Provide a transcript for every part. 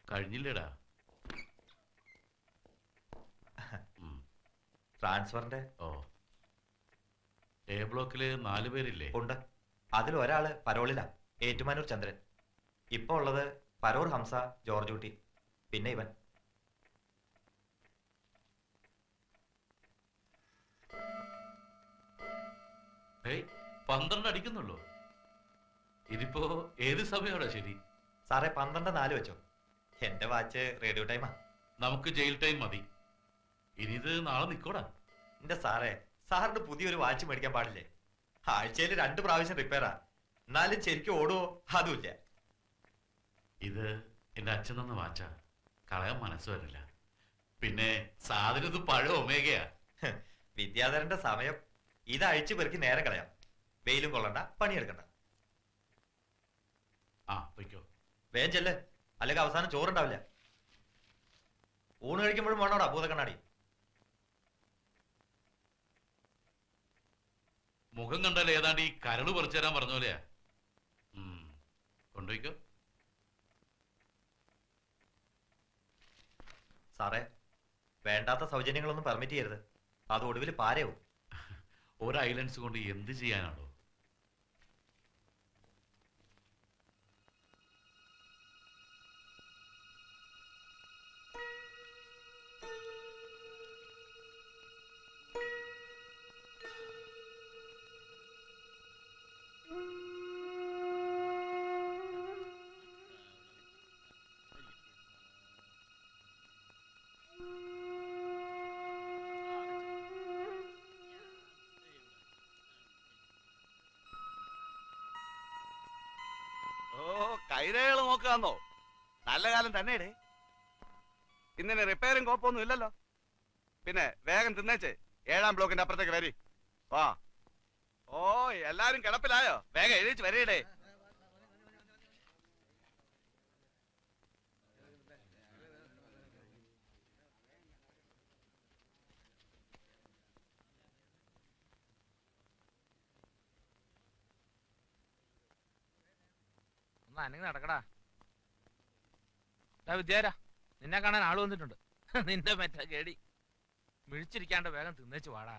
കഴിഞ്ഞില്ലടാ. ട്രാൻസ്ഫറിന്റെ A ബ്ലോക്കില് 4 പേരില്ലേ? ഉണ്ട്. അതിൽ ഒരാള് പരോളിലാ, ഏറ്റുമാനൂർ ചന്ദ്രൻ. ഇപ്പൊ ഉള്ളത് പരൂർ ഹംസ, ജോർജ് കുട്ടി, പിന്നെ ഇവൻ. ഏയ് 12 അടിക്കുന്നുള്ളൂ. ഇതിപ്പോ ഏത് സമയമാണോ ശരി? സാറേ 12:04 വെച്ചോ. എന്റെ വാച്ച് റേഡിയോ ടൈമാ. നമുക്ക് ജയിൽ ടൈം മതി. ഇനി ഇത് നാളെ നിക്കോടാ. എന്റെ സാറേ, സാറിന് പുതിയൊരു വാച്ച് മേടിക്കാൻ പാടില്ലേ? ആഴ്ചയിൽ 2 പ്രാവശ്യം റിപ്പയറാ. എന്നാലും ശരിക്കും ഓടുവോ? അതുമില്ല. ഇത് എന്റെ അച്ഛൻ തന്ന വാച്ചാ, കളയാൻ മനസ്സ് വരില്ല. പിന്നെ സാധനം ഇത് പഴയ ഒമേഗയാ. വിദ്യാധരന്റെ സമയം. ഇത് അഴിച്ചു പെറുക്കി നേരം കളയാം. വെയിലും കൊള്ളണ്ട, പണിയെടുക്കണ്ട. ആ പൊയ്ക്കോ. വേഗം ചെല്ല്, അല്ലെങ്കിൽ അവസാനം ചോറുണ്ടാവില്ല. ഊണ് കഴിക്കുമ്പോഴും വേണോടാ ഭൂതക്കണ്ണാടി. മുഖം കണ്ടാൽ ഏതാണ്ട് ഈ കരട് പറിച്ചു തരാൻ പറഞ്ഞ പോലെയാ. കൊണ്ടുപോയിക്കോ. സാറേ, വേണ്ടാത്ത സൗജന്യങ്ങളൊന്നും പെർമിറ്റ് ചെയ്യരുത്. അത് ഒടുവിൽ പാരയാവും. ഒരു ഐലൻഡ്സ് കൊണ്ട് എന്ത് ചെയ്യാനാണോ? കൈരേകള് നോക്കാന്നോ? നല്ല കാലം തന്നെയടേ. ഇന്നിന് റിപ്പയറും കോപ്പൊന്നും ഇല്ലല്ലോ. പിന്നെ വേഗം തിന്നേച്ചേ 7-ാം ബ്ലോക്കിന്റെ അപ്പുറത്തേക്ക് വരി. വാ. ഓ, എല്ലാരും കിടപ്പിലായോ? വേഗം എഴുതിച്ച് വരേടേ. അനങ്ങി നടക്കടാ. വിദ്യാരാ, നിന്നെ കാണാൻ ആള് വന്നിട്ടുണ്ട്. നിന്റെ മറ്റേ കേടി മിഴിച്ചിരിക്കാണ്ട് വേഗം തിന്നേച്ചു വാടാ.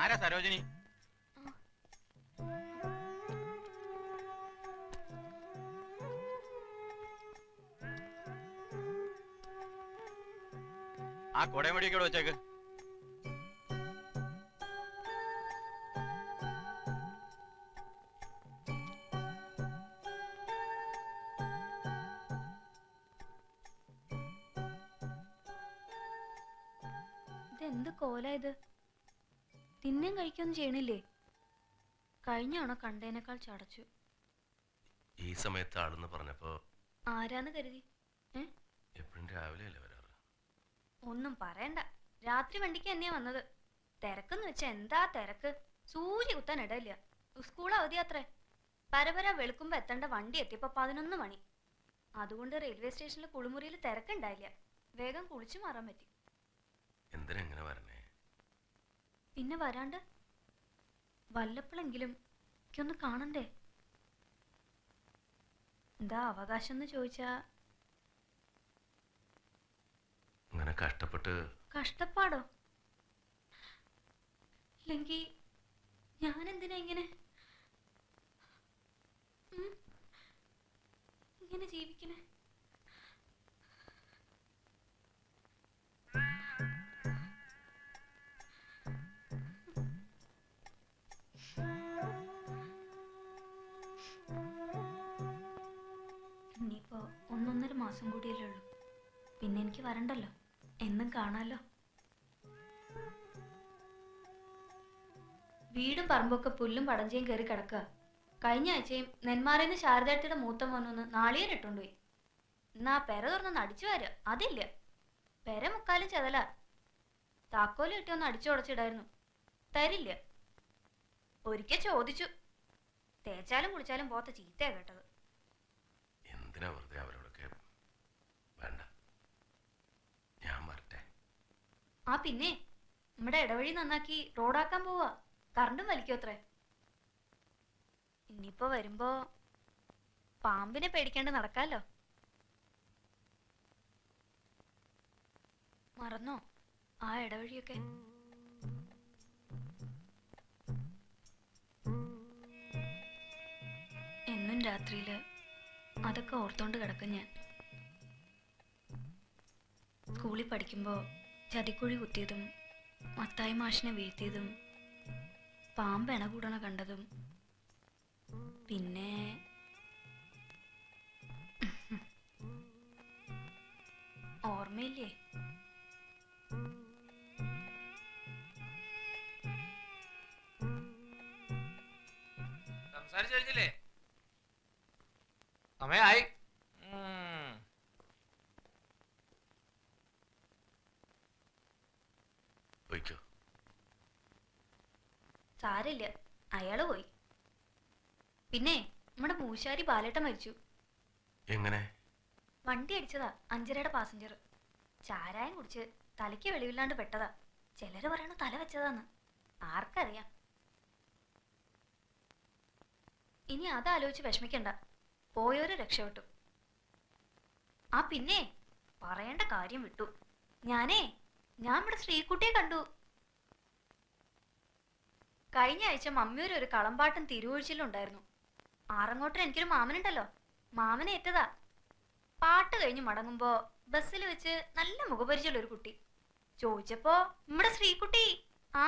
ആരാ സരോജിനി? ആ കൊടമടിയൊക്കെ വെച്ചേക്ക്. ഇതെന്ത് കോലായത്? തിന്നും കഴിക്കൊന്നും ചെയ്യണില്ലേ? കഴിഞ്ഞാണോ കണ്ടേനേക്കാൾ ചടച്ചു. ഈ സമയത്ത് ആളെന്ന് പറഞ്ഞപ്പോ ആരാന്ന് കരുതി? എപ്പോഴും രാവിലെ അല്ലേ വരാറ്? ഒന്നും പറയണ്ട. രാത്രി വണ്ടിക്ക് തന്നെയാ വന്നത്. തിരക്കെന്ന് വെച്ചാ എന്താ തിരക്ക്! സൂര്യ കുത്താൻ ഇടയില്ല. സ്കൂൾ അവധിയാത്രേ. പരപര വെളുക്കുമ്പോ എത്തേണ്ട വണ്ടി എത്തിയപ്പോ 11 മണി. അതുകൊണ്ട് റെയിൽവേ സ്റ്റേഷനിലെ കുളിമുറിയിൽ തിരക്കുണ്ടായില്ല. വേഗം കുളിച്ചു മാറാൻ പറ്റി. എന്തിനാ എങ്ങനെ വരണേ? പിന്നെ വരാണ്ട് വല്ലപ്പോഴെങ്കിലും എനിക്കൊന്ന് കാണണ്ടേ? എന്താ അവകാശം എന്ന് ചോദിച്ചാ അങ്ങനെ കഷ്ടപ്പെട്ട് കഷ്ടപ്പാടോ? ഇല്ലെങ്കിൽ ഞാൻ എന്തിനാ ഇങ്ങനെ ഇങ്ങനെ ജീവിക്കണേ? ഇനിയിപ്പോ 1.5 മാസം കൂടിയല്ലേ ഉള്ളൂ. പിന്നെ എനിക്ക് വരണ്ടല്ലോ, എന്നും കാണാലോ. വീടും പറമ്പൊക്കെ പുല്ലും പടഞ്ചയും കയറി കിടക്കുക. കഴിഞ്ഞ ആഴ്ചയും നെന്മാറേന്ന് ശാരദാട്ടിയുടെ മൂത്ത മോനൊന്ന് നാളികേരം ഇട്ടുകൊണ്ടുപോയി. എന്നാ പെര തുറന്നൊന്ന് അടിച്ചു വാരുക, അതില്ല. പെര മുക്കാലും ചെതല. താക്കോല് കിട്ടി ഒന്ന് അടിച്ചു ഉടച്ചിടായിരുന്നു, തരില്ല. ഒരിക്കൽ ചോദിച്ചു, തേച്ചാലും കുളിച്ചാലും പോത്ത ചീത്തയാ കേട്ടത്. എന്തിനാ വെറുതെ അവരോടൊക്കെ? വേണ്ട, ഞാൻ വരട്ടെ. ആ പിന്നെ നമ്മുടെ ഇടവഴി നന്നാക്കി റോഡാക്കാൻ പോവാ. കറണ്ടും വലിക്കോത്രേ. ഇനിയിപ്പോ വരുമ്പോ പാമ്പിനെ പേടിക്കാണ്ട് നടക്കാലോ. മറന്നോ ആ ഇടവഴിയൊക്കെ? എന്നും രാത്രിയില് അതൊക്കെ ഓർത്തോണ്ട് കിടക്കും ഞാൻ. സ്കൂളിൽ പഠിക്കുമ്പോ ചതിക്കുഴി കുത്തിയതും മത്തായി മാഷിനെ വീഴ്ത്തിയതും പാമ്പ് എണ കൂടണ കണ്ടതും പിന്നെ ഓർമ്മയില്ലേ? സംസാരിച്ചു കഴിഞ്ഞില്ലേ? സമയായി. പോയിക്കോ. സാരില്ല, അയാള് പോയി. പിന്നെ നമ്മുടെ മൂശാരി ബാലേട്ടൻ മരിച്ചു. എങ്ങനെ? വണ്ടി അടിച്ചതാ, 5:30 പാസഞ്ചർ. ചാരായം കുടിച്ച് തലയ്ക്ക് വെളിവില്ലാണ്ട് പെട്ടതാ. ചിലര് പറയണ തല വെച്ചതാന്ന്. ആർക്കറിയാം. ഇനി അതാലോചിച്ച് വിഷമിക്കണ്ട, പോയോര് രക്ഷപ്പെട്ടു. ആ പിന്നെ പറയേണ്ട കാര്യം വിട്ടു. ഞാൻ ഇവിടെ ശ്രീകുട്ടിയെ കണ്ടു. കഴിഞ്ഞ ആഴ്ച മമ്മിയൂര് ഒരു കളമ്പാട്ടും തിരുവൊഴിച്ചിലുണ്ടായിരുന്നു. ആറങ്ങോട്ടിന് എനിക്കൊരു മാമനുണ്ടല്ലോ, മാമനെ ഏറ്റതാ. പാട്ട് കഴിഞ്ഞ് മടങ്ങുമ്പോ ബസ്സിൽ വെച്ച് നല്ല മുഖപരിചയമുള്ള ഒരു കുട്ടി. ചോദിച്ചപ്പോ നമ്മുടെ ശ്രീകുട്ടി. ആ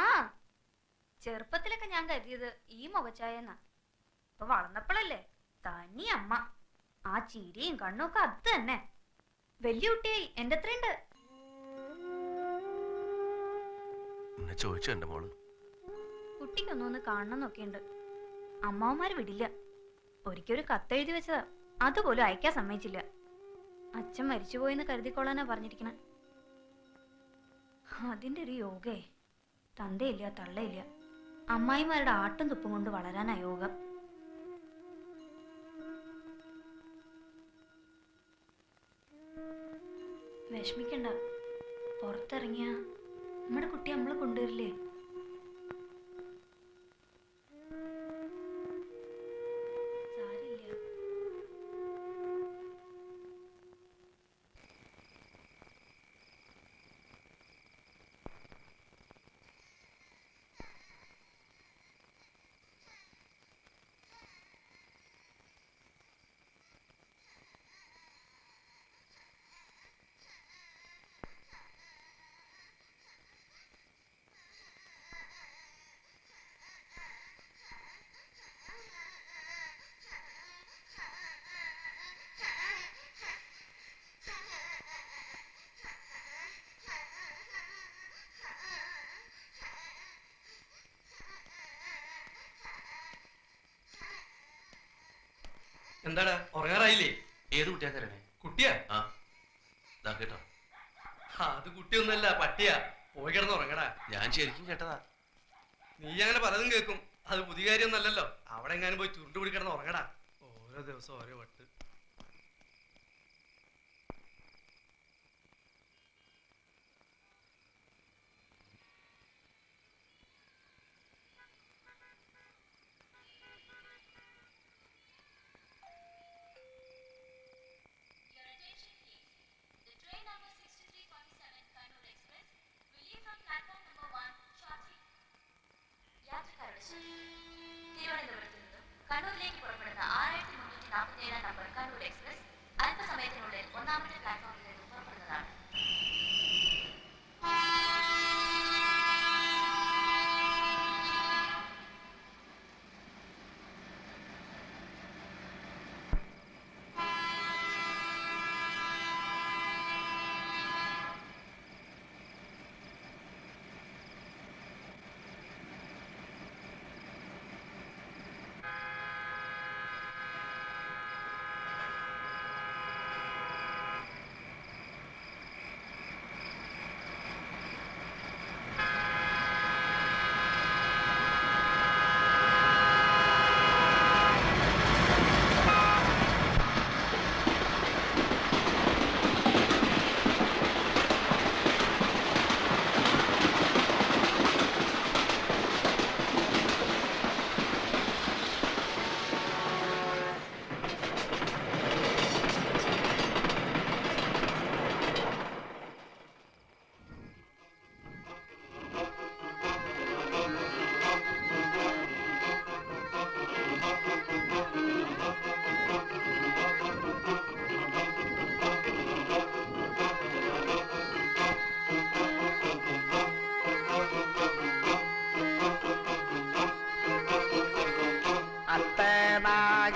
ചെറുപ്പത്തിലൊക്കെ ഞാൻ കരുതിയത് ഈ മുഖച്ചായെന്നാ. ഇപ്പൊ വളർന്നപ്പോഴല്ലേ തനി അമ്മ. ആ ചിരിയും കണ്ണൊക്കെ അത് തന്നെ. വലിയ കുട്ടിയായി. എന്റെ അത്രയുണ്ട്. ചോദിച്ചു എന്റെ മോള്. കുട്ടിക്കൊന്നൊന്ന് കാണണമെന്നൊക്കെ ഉണ്ട്. അമ്മാവന്മാര് വിടില്ല. ഒരിക്കലൊരു കത്തെഴുതി വെച്ചതാ, അതുപോലും അയക്കാൻ സമ്മതിച്ചില്ല. അച്ഛൻ മരിച്ചുപോയെന്ന് കരുതിക്കൊള്ളാനാ പറഞ്ഞിരിക്കണ. അതിന്റെ ഒരു യോഗേ. തന്തയില്ല തള്ളയില്ല. അമ്മായിമാരുടെ ആട്ടും തുപ്പും കൊണ്ട് വളരാനാ യോഗം. വിഷമിക്കണ്ട, പുറത്തിറങ്ങിയ നമ്മുടെ കുട്ടി നമ്മളെ കൊണ്ടുവരില്ലേ? സാരില്ല. എന്താടാ ഉറങ്ങാറായില്ലേ? ഏത് കുട്ടിയാ തരണേ? കുട്ടിയാ? ആ ദാ കേട്ടോ. അത് കുട്ടിയൊന്നല്ല, പട്ടിയാ. പോയി കിടന്ന് ഉറങ്ങടാ. ഞാൻ ശരിക്കും കേട്ടതാ. നീ അങ്ങനെ പലതും കേൾക്കും. അത് പുതിയ കാര്യമൊന്നല്ലല്ലോ. അവിടെ എങ്ങാനും പോയി ചുരുണ്ടുപിടി കിടന്ന് ഉറങ്ങടാ. ഓരോ ദിവസം ഓരോ വട്ട്. കണ്ണൂരിലേക്ക് പുറപ്പെടുന്ന 6347 നമ്പർ കണ്ണൂർ എക്സ്പ്രസ് അല്പസമയത്തിനുള്ളിൽ ഒന്നാമത്തെ പ്ലാറ്റ്ഫോമിൽ നിന്ന് പുറപ്പെടുന്നതാണ്.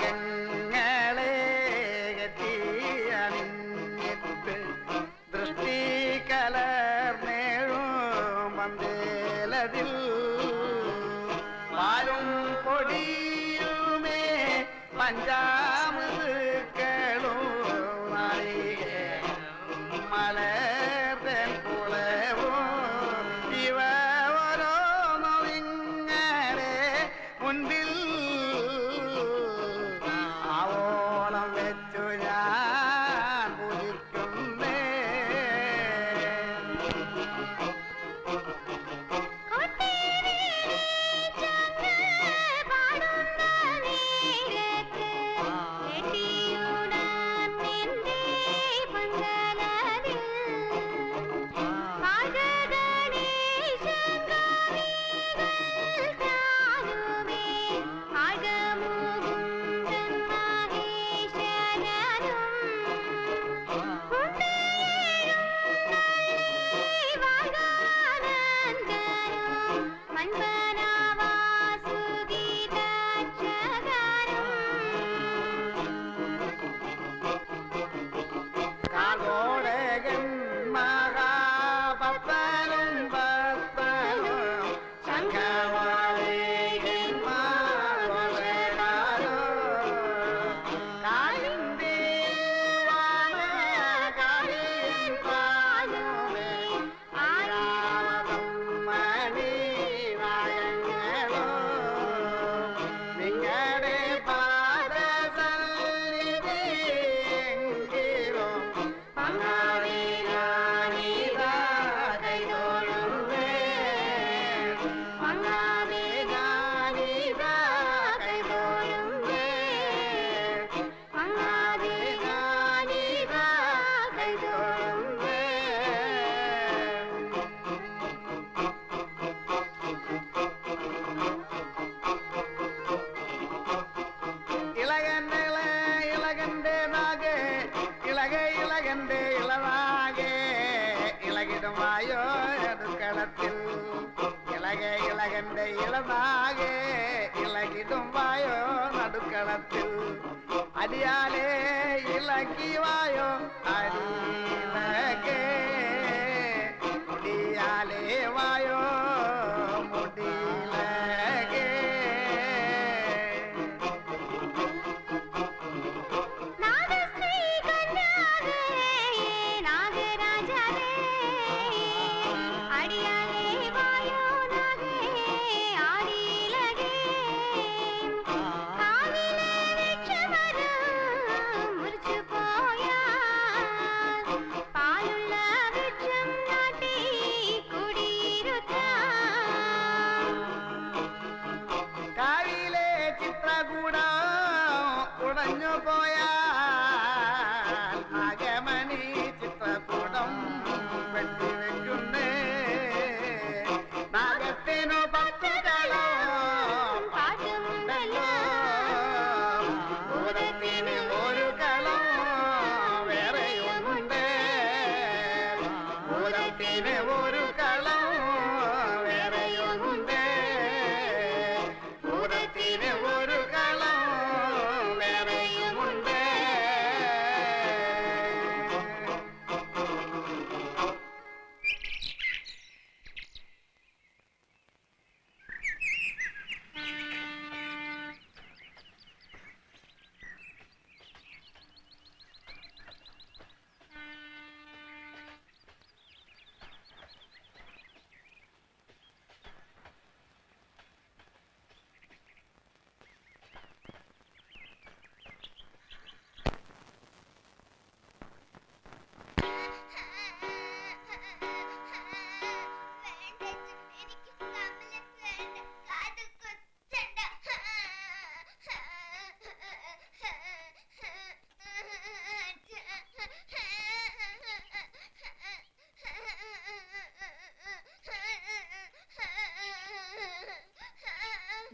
അത്തനാഗങ്ങളെ എത്തിയണിഞ്ഞിട്ട് ദൃഷ്ടി കലർന്നേഴും മന്ദേലതിൽ പാലും പൊടിയുമേ പഞ്ചാമൃതുക്കളും മലർത്തൻ കുളവും ഇവ ഓരോന്നും ഇങ്ങനെ മുൻപിൽ ആവോളം വെച്ചു ഞാൻ പൂജിക്കുന്നേ. കാർഗോടകൻ മഹാഭക്തനും ഭക്തനും സംഘവാളികന്മാരും കാളിന്തി കാളിൻ പാലുമേ ആരാവതം മണി നായങ്ങളും നിങ്ങളുടെ പാദസന്നിധിയെങ്കിലും മങ്ങാവിനാനിതാ കൈതൊഴുന്നേ. മങ്ങാവിനാനിതാ കൈതൊഴുന്നേ. മങ്ങാവിനാനിതാ കൈതൊഴുന്നേ. ഇളകന്റെ നാഗേ ഇളകന്റെ ഇളനാകെ ഇളകിടുമായോ അടുക്കളത്തിൽ ഇളകന്റെ ഇളനാകെ ഇളകിടുമായോ നടുക്കളത്തിൽ അടിയാലേ ഇളക്കിവായോ അടിയിലകെ മുടിയാലേ വായോ മുടിയിലകെ.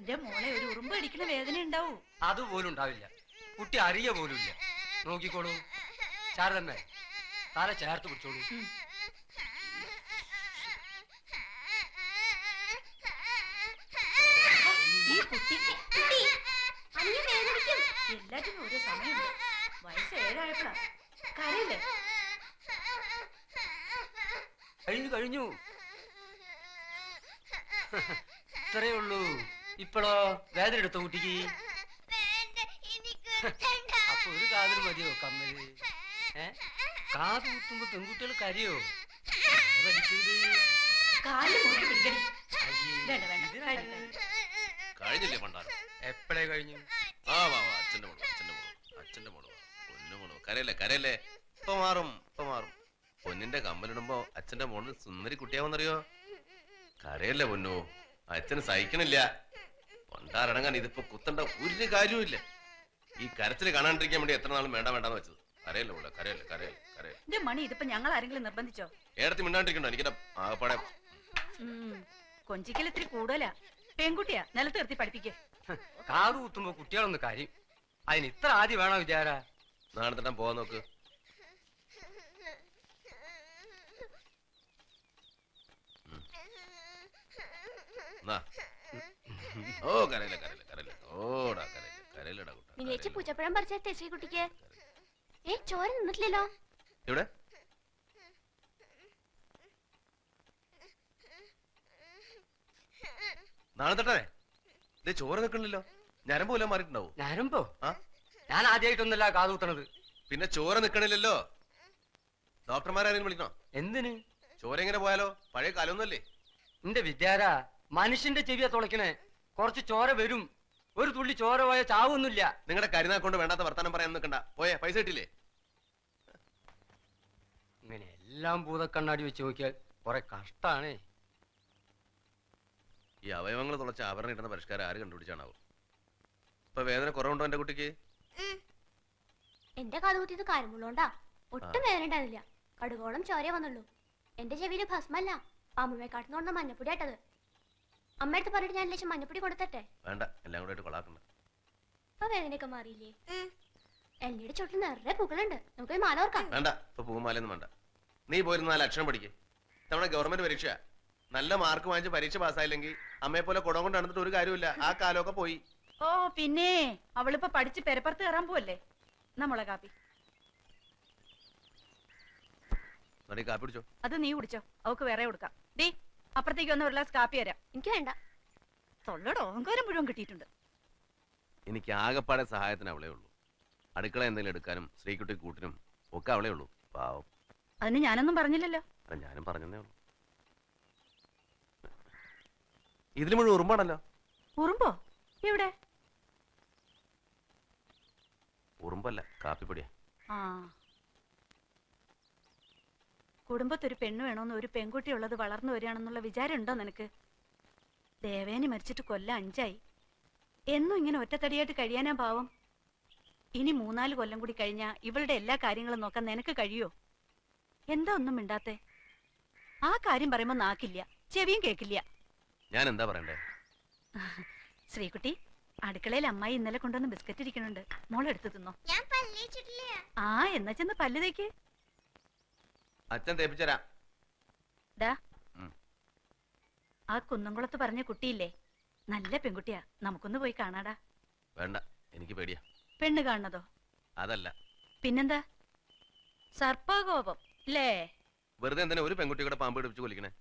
എന്റെ മോളെ ഒരു ഉറുമ്പ് അടിക്കണ വേദന ഉണ്ടാവൂ. അതുപോലും ഉണ്ടാവില്ല. കുട്ടി അറിയ പോലുമില്ല. നോക്കിക്കോളൂ. ശാരദമ്മേ, തല ചേർത്ത് പിടിച്ചോളൂ. ഈ കുട്ടി എല്ലാറ്റിനും ഓരോ സമയമുണ്ട്. വയസ്സ് 7 ആയപ്പോഴാ കരയില്ലേ? കഴിഞ്ഞു. ഇത്രയേ ഉള്ളൂ. ഇപ്പോഴോ വേദന എടുത്തോ കുട്ടിക്ക്? അപ്പൊ ഒരു കാതിൽ മതിയോ കമ്മല്? കാത് കുത്തുമ്പോ പെൺകുട്ടികൾ കരയോ? കഴിഞ്ഞില്ലേ പണ്ടാരം? എപ്പോഴേ കഴിഞ്ഞു? അച്ഛന്റെ മോള് പൊന്നു മോള് കരയല്ലേ. ഇപ്പൊ മാറും. പൊന്നിന്റെ കമ്മലിടുമ്പോ അച്ഛന്റെ മോള് സുന്ദരി കുട്ടിയാവെന്നറിയോ? കരയല്ലേ പൊന്നു, അച്ഛന് സഹിക്കണില്ല. പണ്ടാരടങ്ങാൻ ഇതിപ്പോ കുത്തണ്ട ഒരു കാര്യവും. ഈ കരച്ചില് കാണാണ്ടിരിക്കാൻ വേണ്ടി എത്ര നാളും വേണ്ടെന്ന് വെച്ചത്. കരയല്ലേ മോളെ, കരയല്ലേ. മണി, ഇതിപ്പോ ഞങ്ങൾ ആരെങ്കിലും നിർബന്ധിച്ചോ? ഏടത്തി മിണ്ടാണ്ടിരിക്കണ്ടോ? എനിക്കിടെ ആകപ്പാടെ കൊഞ്ചിക്കൽ ഇത്തിരി കൂടുതലാ. പെൺകുട്ടിയാ, നിലത്ത് നിർത്തി പഠിപ്പിക്കേ. കാത് കുത്തുമ്പോ കുട്ടികളൊന്ന് കാര്യം. അതിന് ഇത്ര ആദ്യം വേണോ വിചാര? നാളെ പോവാൻ നോക്ക്. ഓ കരയില്ല. ഓടാ കരയില്ലടാ കുട്ടാ. മിനിയേച്ചി പൂച്ചപ്പഴം പറിച്ചേ ശ്രീകുട്ടിക്ക്. ചോര നിന്നിട്ടില്ലല്ലോ. ഇവിടെ നാളെ തൊട്ടേ ഇത് ചോര നിൽക്കണില്ലല്ലോ. ഞരമ്പ് പോലും മാറിയിട്ടുണ്ടാവും. ഞരമ്പോ? ഞാൻ ആദ്യമായിട്ടൊന്നല്ല കാത് കുത്തണത്. പിന്നെ ചോര നിൽക്കണില്ലല്ലോ. ഡോക്ടർമാരെയും വിളിക്കണോ? എന്തിന്? ചോര എങ്ങനെ പോയാലോ? പഴയ കാലമൊന്നുമല്ലേ. എന്റെ വിദ്യാര, മനുഷ്യന്റെ ചെവിയാ തുളയ്ക്കണേ. കുറച്ച് ചോര വരും. ഒരു തുള്ളി ചോര പോയ ചാവൊന്നുമില്ല. നിങ്ങളുടെ കരുനാക്കൊണ്ട് വേണ്ടാത്ത വർത്താനം പറയാൻ നിൽക്കണ്ട. പോയേ, പൈസ കിട്ടില്ലേ? ഇങ്ങനെ എല്ലാം ഭൂതക്കണ്ണാടി വെച്ച് നോക്കിയാൽ കുറെ കഷ്ടാണേ. ഈ അവയവങ്ങൾ തുളച്ച ആഭരണം ഇടുന്ന പരിഷ്കാരം ആര് കണ്ടുപിടിച്ചാണാവും? ഇപ്പൊ വേദന കുറവുണ്ടോ എന്റെ കുട്ടിക്ക്? എന്റെ കാതുകുത്തിയത് കാര്യമുള്ളോണ്ടാ. ഒട്ടും വേദന ഉണ്ടാവില്ല. കടുകോളം ചോര വന്നുള്ളൂ. എന്റെ ചെവിയില് ഭസ്മല്ല, പാമ്പുമേക്കാട്ടിന്ന് കൊണ്ട മഞ്ഞപ്പൊടി ആട്ടത്. അമ്മയടുത്ത് പറഞ്ഞിട്ട് ഞാൻ ലക്ഷം മഞ്ഞപ്പൊടി കൊടുത്തട്ടെ? വേണ്ട, എല്ലാം കൂടെ കൊളാക്കണ്ട. ഇപ്പൊ വേദനയൊക്കെ മാറിയില്ലേ? എല്ലിയുടെ ചുട്ടിൽ നിറയെ പൂക്കളുണ്ട്. നമുക്ക് മാല ഓർക്കാം. വേണ്ട, ഇപ്പൊ പൂമാലയൊന്നും വേണ്ട. നീ പോയിരുന്ന 4 അക്ഷരം പഠിക്ക്. തവണ ഗവൺമെന്റ് പരീക്ഷ നല്ല മാർക്ക് വാങ്ങിച്ച് പരീക്ഷ പാസ്സായില്ലെങ്കിൽ അമ്മയെ പോലെ കുടം കൊണ്ട് നടന്നിട്ട് ഒരു കാര്യമില്ല. ആ കാലമൊക്കെ പോയി. ഓ പിന്നെ അവളിപ്പോ പഠിച്ച് പെരപ്പുറത്ത് കയറാൻ പോവല്ലേ? നമ്മളെ കാപ്പി കാപ്പി പിടിച്ചോ. അത് നീ കുടിച്ചോ, അവക്ക് വേറെ കൊടുക്കാം. ഡീ, അപ്പുറത്തേക്ക് വന്ന ഒരു ഗ്ലാസ് കാപ്പി തരാം. എനിക്ക് വേണ്ട. തൊള്ളയുടെ ഓങ്കാരം മുഴുവൻ കിട്ടിയിട്ടുണ്ട്. എനിക്ക് ആകെപ്പാടെ സഹായത്തിന് അവളേ ഉള്ളൂ. അടുക്കള എന്തെങ്കിലും എടുക്കാനും ശ്രീകുട്ടി കൂട്ടിനും ഒക്കെ അവളേ ഉള്ളൂ. പാവം. അതിന് ഞാനൊന്നും പറഞ്ഞില്ലല്ലോ. ഞാനും പറഞ്ഞതേ ഉള്ളൂ. ഇതിൽ മുഴുവൻ ഉറുമ്പാണല്ലോ. ഉറുമ്പോ? എവിടെ? ഉറുമ്പല്ല, കാപ്പിപ്പൊടിയാ. ആ, കുടുംബത്തൊരു പെണ്ണ് വേണോന്ന് ഒരു പെൺകുട്ടി ഉള്ളത് വളർന്നു വരികയാണെന്നുള്ള വിചാരം ഉണ്ടോ നിനക്ക്? ദേവേനി മരിച്ചിട്ട് കൊല്ലം 5 ആയി. എന്നും ഇങ്ങനെ ഒറ്റത്തടിയായിട്ട് കഴിയാനാ പാവം. ഇനി 3-4 കൊല്ലം കൂടി കഴിഞ്ഞാ ഇവളുടെ എല്ലാ കാര്യങ്ങളും നോക്കാൻ നിനക്ക് കഴിയോ? എന്താ ഒന്നും മിണ്ടാത്തെ? ആ കാര്യം പറയുമ്പോ നാക്കില്ല, ചെവിയും കേക്കില്ല. ഞാൻ എന്താ പറയണ്ടേ? ശ്രീകുട്ടി, അടുക്കളയിൽ അമ്മായി ഇന്നലെ കൊണ്ടുവന്ന് ബിസ്ക്കറ്റ് ഇരിക്കണുണ്ട്. മോളെടുത്ത് തിന്നോ. ആ, എന്നാ ചെന്ന് പല്ല് തേക്ക്. അച്ഛൻ തേപ്പിച്ചരാം. ആ കുന്നംകുളത്ത് പറഞ്ഞ കുട്ടിയില്ലേ, നല്ല പെൺകുട്ടിയാ. നമുക്കൊന്ന് പോയി കാണാടാ. വേണ്ട, എനിക്ക് പേടിയാ. പെണ്ണ് കാണുന്നതോ? അതല്ല. പിന്നെന്താ? സർപ്പകോപം അല്ലേ? വെറുതെ എന്തിനാ ഒരു പെൺകുട്ടി കൂടെ പാമ്പ് പിടിപ്പിച്ച് കൊല്ലിക്കണേ?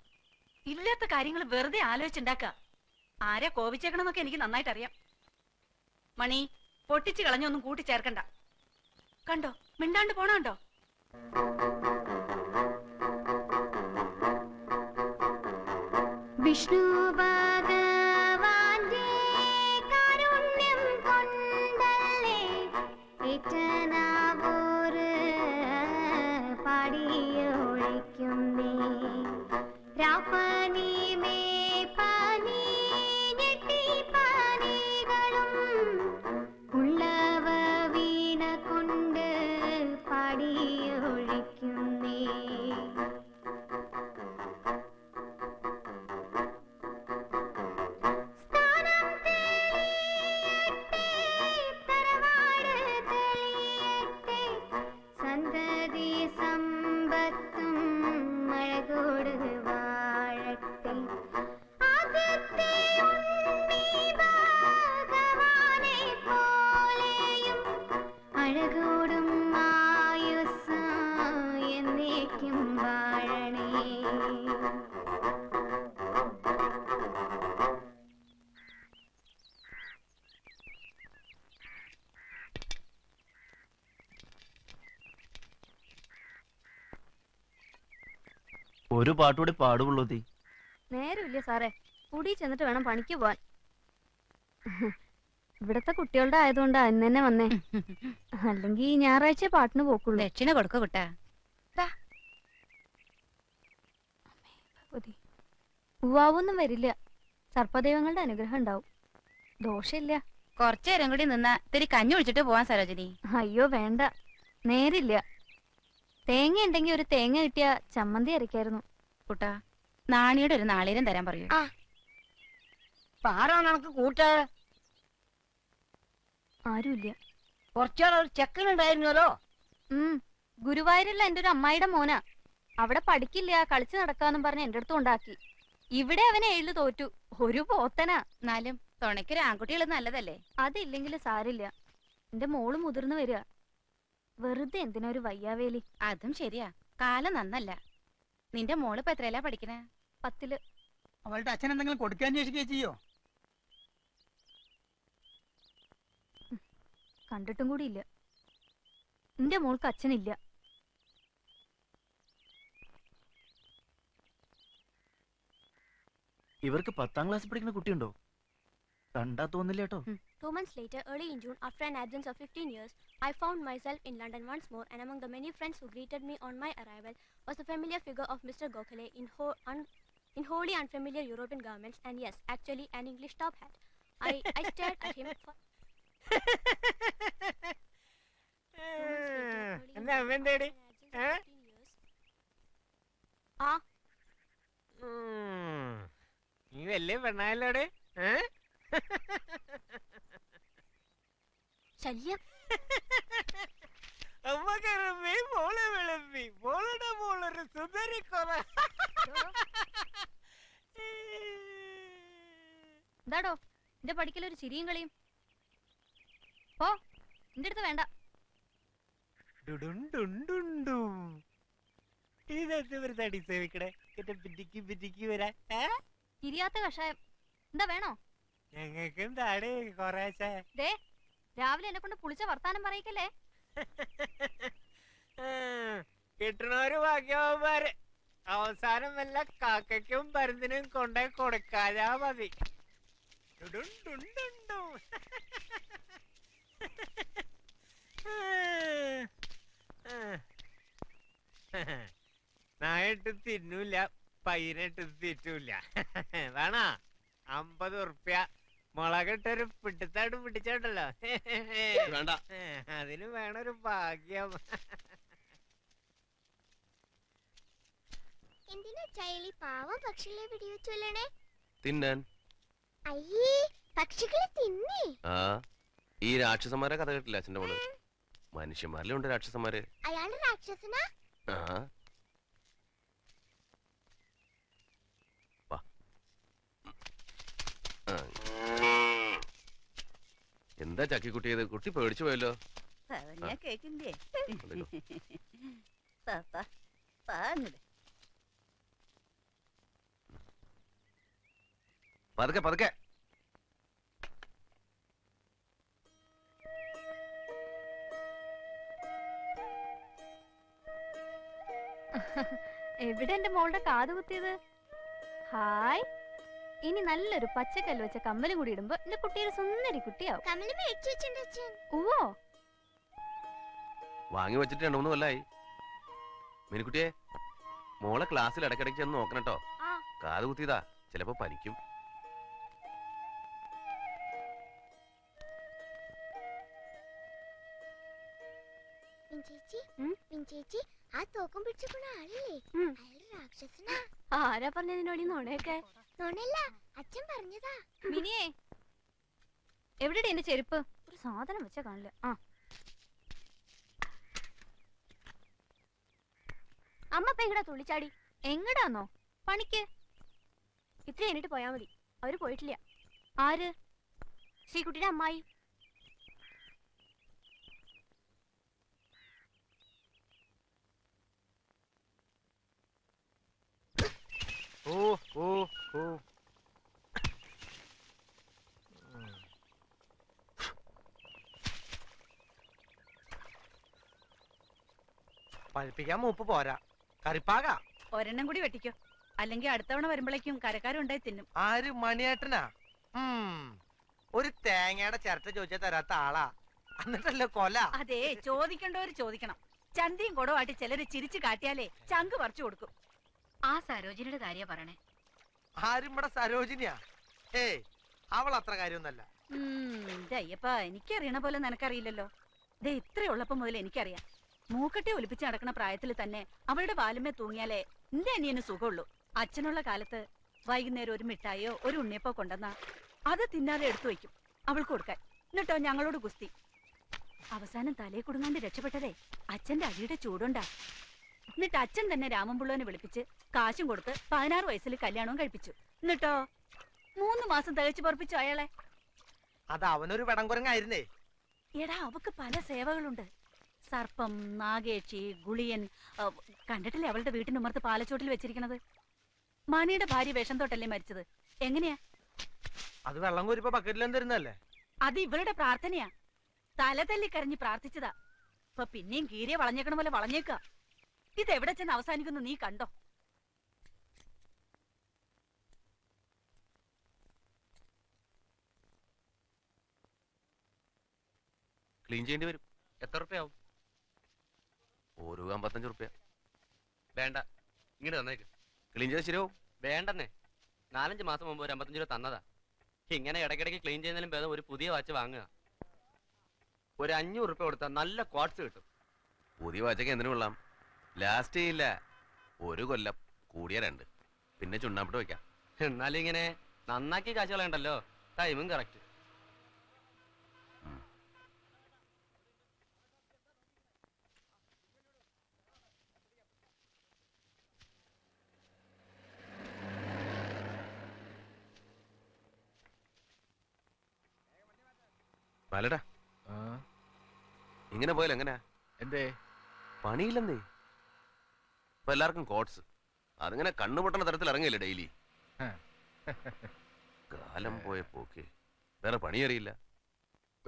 ഇല്ലാത്ത കാര്യങ്ങൾ വെറുതെ ആലോചിച്ചുണ്ടാക്ക. ആരെ കോപിച്ചേക്കണമെന്നൊക്കെ എനിക്ക് നന്നായിട്ട് അറിയാം. മണി, പൊട്ടിച്ച് കളഞ്ഞൊന്നും കൂട്ടി ചേർക്കണ്ട. കണ്ടോ, മിണ്ടാണ്ട് പോണോ? വിഷ്ണു ഭഗവാന്റെ കാരുണ്യം കൊണ്ടല്ലേ ഏറ്റനാവോര് പാടിയൊഴിക്കുന്നേ. രാപ്പനി മേ പനി ഞെട്ടി പനികളും ഉള്ളവ വീണ കൊണ്ട് പാടിയൊഴിക്കുന്നേ. ഒരു പാട്ടുകൂടി പാടുള്ളൂ തീ. നേരമില്ല സാറേ, കൂടി ചെന്നിട്ട് വേണം പണിക്ക് പോവാൻ. ഇവിടത്തെ കുട്ടികളുടെ ആയതുകൊണ്ടാ ഇന്ന് തന്നെ വന്നേ. അല്ലെങ്കിൽ ഞായറാഴ്ച പാട്ടിന് പോക്കുള്ളൂ. ദക്ഷിണ കൊടുക്ക കുട്ടാ. ഉവാവൊന്നും വരില്ല. സർപ്പദൈവങ്ങളുടെ അനുഗ്രഹം ഉണ്ടാവും. ദോഷമില്ല. കുറച്ചേരം കൂടി നിന്നാ ഇത്തിരി കഞ്ഞി ഒഴിച്ചിട്ട് പോവാൻ സരോജിനി. അയ്യോ വേണ്ട, നേരില്ല. തേങ്ങ ഉണ്ടെങ്കിൽ ഒരു തേങ്ങ കിട്ടിയ ചമ്മന്തി അരക്കായിരുന്നു. കുട്ടാ, നാണിയുടെ ഒരു നാളീരം തരാൻ പറയൂ. ആരാ നിനക്ക് കൂട്ട്? ആരുമില്ല. കുറച്ചുനാൾ ഒരു ചെക്കനുണ്ടായിരുന്നല്ലോ. ഗുരുവായൂരുള്ള എന്റെ ഒരു അമ്മായിയുടെ മോനാ. അവിടെ പഠിക്കില്ല, കളിച്ചു നടക്കാന്നും പറഞ്ഞ് എന്റെ അടുത്ത് ഉണ്ടാക്കി. ഇവിടെ അവനെ 7 തോറ്റു. ഒരു പോത്തനാ. എന്നാലും തുണയ്ക്കൊരു ആൺകുട്ടികൾ നല്ലതല്ലേ? അതില്ലെങ്കിലും സാരില്ല. എന്റെ മോള് മുതിർന്നു വരിക. വെറുതെ എന്തിനാ ഒരു വയ്യാവേലി? അതും ശരിയാ, കാലം നന്നല്ല. നിന്റെ മോള് ഇപ്പൊ എത്രയല്ല പഠിക്കണേ? 10ല്. അവളുടെ അച്ഛൻ എന്തെങ്കിലും കൊടുക്കാൻ അന്വേഷിക്കുകയോ ചെയ്യോ? കണ്ടിട്ടും കൂടി ഇല്ല. എന്റെ മോൾക്ക് അച്ഛനില്ല. ഇവർക്ക് 10ാം ക്ലാസ് പഠിക്കുന്ന കുട്ടിയുണ്ടോ? കണ്ടാ തോന്നില്ല കേട്ടോ. 2 months later, early in June, after an absence of 15 years, I found myself in London once more, and among the many friends who greeted me on my arrival was the familiar figure of Mr. Gokhale in wholly unfamiliar European garments, and yes, actually an English top hat. I stared at him for... നീ വലിയ പെണ്ണായല്ലോടെ. ശല്യം. മോളെ വിളമ്പി മോളുടെ മോളൊരു സുന്ദരിക്കൊറ. എന്താടോ എന്റെ പഠിക്കലൊരു ചിരിയും കളിയും? ഓ എന്റെ അടുത്ത് വേണ്ട. ചിരിയാത്ത കഷായം എന്താ വേണോ? ഞങ്ങൾക്കും താടേ കൊറേശ്ശെ. ദേ രാവിലെ എന്നെ കൊണ്ട് പുളിച്ച വർത്താനം പറയിക്കല്ലേ. കിട്ടണൊരു ഭാഗ്യവന്മാര്. അവസാനം വല്ല കാക്കയ്ക്കും പരുന്തിനും കൊണ്ടേ കൊടുക്കാതാ മതി. നായിട്ട് തിന്നൂല, പയ്യനിട്ട് തീറ്റൂല. വേണ 50 ഉറുപ്യ മുളകിട്ടൊരു പിടുത്തായിട്ട് പിടിച്ചോണ്ടല്ലോ. വേണ്ട, അതിന് വേണൊരു ഭാഗ്യം. എന്തിനാ ചൈലി പാവം പക്ഷികളെ വെടിവെച്ചല്ലേ? തിന്നാൻ. അയ്യേ, പക്ഷികളെ തിന്നേ? ആ, ഈ രാക്ഷസന്മാരെ കഥ കേട്ടില്ല അച്ഛന്റെ മോള്? മനുഷ്യന്മാരിലും ഉണ്ട് രാക്ഷസന്മാര്. അയാള് രാക്ഷസനാ? ആ, എന്താ ചക്കി കുട്ടിയത്? കുട്ടി പേടിച്ചു പോയല്ലോ. കേക്കില്ലേ? പതുക്കെ പതുക്കെ. എവിടെ എന്റെ മോളുടെ കാത് കുത്തിയത്? ഹായ്. ഇനി നല്ലൊരു പച്ചക്കല്ല് വെച്ച കമ്മലും കൂടി ഇടുമ്പോ എന്റെ കുട്ടിയൊരു സുന്ദരി കുട്ടിയാവും. ഓ വാങ്ങി വെച്ചിട്ട് 2-3 കൊല്ലായി. മീനുകുട്ടിയെ, മോളെ ക്ലാസ്സിൽ ഇടയ്ക്കിടയ്ക്ക് ചെന്ന് നോക്കണം കേട്ടോ. കാത് കുത്തിയതാ, ചിലപ്പോ പനിക്കും. ചേച്ചി, ആ തോക്കം പിടിച്ചുകൊണ്ട ആളില്ലേ, അയാൾ രാക്ഷസനാ. ആരാ പറഞ്ഞതിനോടി നോണയൊക്കെ? നോണല്ല, അച്ഛൻ പറഞ്ഞതാ. മിനിയേ, എവിടെയാണ് എന്റെ ചെരുപ്പ്? ഒരു സാധനം വെച്ചാ കാണില്ല. അമ്മ ഇപ്പൊ എങ്ങടാ തുള്ളിച്ചാടി? എങ്ങടാന്നോ? പണിക്ക്. ഇത്ര കഴിഞ്ഞിട്ട് പോയാ മതി. അവര് പോയിട്ടില്ല. ആര്? ശ്രീകുട്ടിയുടെ അമ്മായി. പഴിപ്പിക്കാൻ മൂപ്പ് പോരാ, കറിപ്പാക. ഒരെണ്ണം കൂടി വെട്ടിക്കോ, അല്ലെങ്കിൽ അടുത്തവണ വരുമ്പോഴേക്കും കരക്കാരും ഉണ്ടായി തിന്നും. ആര്? മണിയേട്ടനാ? ഒരു തേങ്ങയുടെ ചിരട്ട ചോദിച്ചാൽ തരാത്ത ആളാ, എന്നിട്ടല്ലേ കൊല. അതെ, ചോദിക്കേണ്ടവര് ചോദിക്കണം. ചന്തിയും കുടവാട്ടി ചിലര് ചിരിച്ചു കാട്ടിയാലേ ചങ്ക് പറിച്ചു കൊടുക്കും. ആ സരോജിനിയുടെ കാര്യ പറയണേ. ആരും ഇവിടെ സരോജിനിയാ? ഏയ്, അവൾ അത്ര കാര്യമൊന്നല്ല. അയ്യപ്പ, എനിക്കറിയണ പോലെ നിനക്കറിയില്ലല്ലോ. ദേ ഇത്രയുള്ളപ്പോ മുതൽ എനിക്കറിയാം. മൂക്കട്ടെ ഒലിപ്പിച്ച് നടക്കുന്ന പ്രായത്തിൽ തന്നെ അവളുടെ വാലുമേ തൂങ്ങിയാലേ എന്റെ അനിയന് സുഖമുള്ളൂ. അച്ഛനുള്ള കാലത്ത് വൈകുന്നേരം ഒരു മിഠായിയോ ഒരു ഉണ്ണിയപ്പോ കൊണ്ടുവന്നാ അത് തിന്നാതെ എടുത്തു വയ്ക്കും അവൾക്ക് കൊടുക്കാൻ. എന്നിട്ടോ ഞങ്ങളോട് ഗുസ്തി. അവസാനം തലയെ കുടുങ്ങാണ്ട് രക്ഷപ്പെട്ടതേ അച്ഛന്റെ അടിയുടെ ചൂടുണ്ടാ. എന്നിട്ട് അച്ഛൻ തന്നെ രാമൻപിള്ളോനെ വിളിപ്പിച്ച് കാശും കൊടുത്ത് 16 വയസ്സിൽ കല്യാണവും കഴിപ്പിച്ചു. എന്നിട്ടോ 3 മാസം തികച്ചു പൊറപ്പിച്ചു അയാളെ. അത് അവനൊരു വെടംകുരങ്ങായിരുന്നേ. എടാ, അവക്ക് പല സേവകളുണ്ട്. സർപ്പം, നാഗേക്ഷി, ഗുളിയൻ. കണ്ടിട്ടില്ലേ അവളുടെ വീട്ടിനുമർത്ത് പാലച്ചോട്ടിൽ വെച്ചിരിക്കണത്? മണിയുടെ ഭാര്യ വേഷം തൊട്ടല്ലേ മരിച്ചത്? എങ്ങനെയാ? അത് വെള്ളം കോരിപ്പോ ബക്കറ്റിലും തരുന്നല്ലേ? അത് ഇവളുടെ പ്രാർത്ഥനയാ. തല തല്ലി കരഞ്ഞ് പ്രാർത്ഥിച്ചതാ. ഇപ്പൊ പിന്നെയും കീരിയെ വളഞ്ഞേക്കണ പോലെ വളഞ്ഞേക്ക. ഇതെവിടെ ചെന്ന് അവസാനിക്കുന്നു നീ കണ്ടോ? ക്ലീൻ ചെയ്യേണ്ടി വരും. എത്ര റുപ്യാവും? ഒരു 55 റുപ്യ. വേണ്ട, ഇങ്ങോട്ട് തന്നേക്ക്. ക്ലീൻ ചെയ്താൽ ശരിയാവും. വേണ്ടെന്നേ, 4-5 മാസം മുമ്പ് ഒരു 55 രൂപ തന്നതാ. ഇങ്ങനെ ഇടയ്ക്കിടയ്ക്ക് ക്ലീൻ ചെയ്യുന്നതിലും ഭേദം ഒരു പുതിയ വാച്ച് വാങ്ങുക. ഒരു 500 റുപ്യ കൊടുത്താൽ നല്ല ക്വാർട്സ് കിട്ടും. പുതിയ വാച്ചൊക്കെ എന്തിനു കൊള്ളാം? ലാസ്റ്റ് ചെയ്യില്ല. 1 കൊല്ലം, കൂടിയ 2, പിന്നെ ചുണ്ണാമ്പിട്ട് വെക്കാം. എന്നാലും ഇങ്ങനെ നന്നാക്കി കാശ് കളയണ്ടല്ലോ. ടൈമും കറക്റ്റ്. ബാലടാ, ഇങ്ങനെ പോയാൽ എങ്ങനെയാ? എന്തേ? പണിയില്ലെന്നേ. ഇപ്പൊ എല്ലാവർക്കും കോട്സ്. അതിങ്ങനെ കണ്ണുപൊട്ടണ തരത്തിൽ ഇറങ്ങിയില്ലേ ഡെയിലി. കാലം പോയ പോക്ക്. വേറെ പണി അറിയില്ല.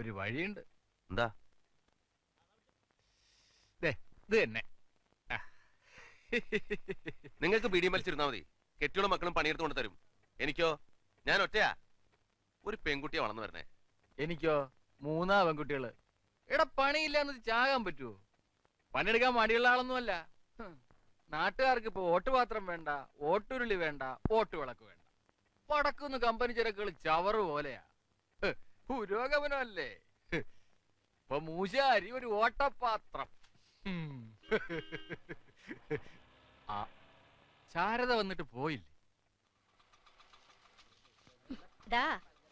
ഒരു വഴിയുണ്ട്. എന്താ? ഇത് തന്നെ. നിങ്ങൾക്ക് പിടി മത്സരിരുന്നാ മതി. കെട്ടിയുള്ള മക്കളും പണിയെടുത്ത് കൊണ്ട് തരും. എനിക്കോ? ഞാൻ ഒറ്റയാ. ഒരു പെൺകുട്ടിയെ വളർന്നു വരണേ. എനിക്കോ 3 പെൺകുട്ടികള്. എടാ, പണിയില്ലാന്ന് ചാകാൻ പറ്റുമോ? പണിയെടുക്കാൻ മടിയുള്ള ആളൊന്നുമല്ല. നാട്ടുകാർക്ക് ഇപ്പൊ ഓട്ടുപാത്രം വേണ്ട, ഓട്ടുരുളി വേണ്ട, ഓട്ടുവിളക്ക് വേണ്ട. പടക്കുന്ന കമ്പനി ചരക്കുകൾ ചവറ് പോലെയാ. പുരോഗമനമല്ലേ? ഇപ്പൊ മൂശാരി ഒരു ഓട്ടപാത്രം. ആ ശാരദ വന്നിട്ട് പോയില്ലേ? ഡാ,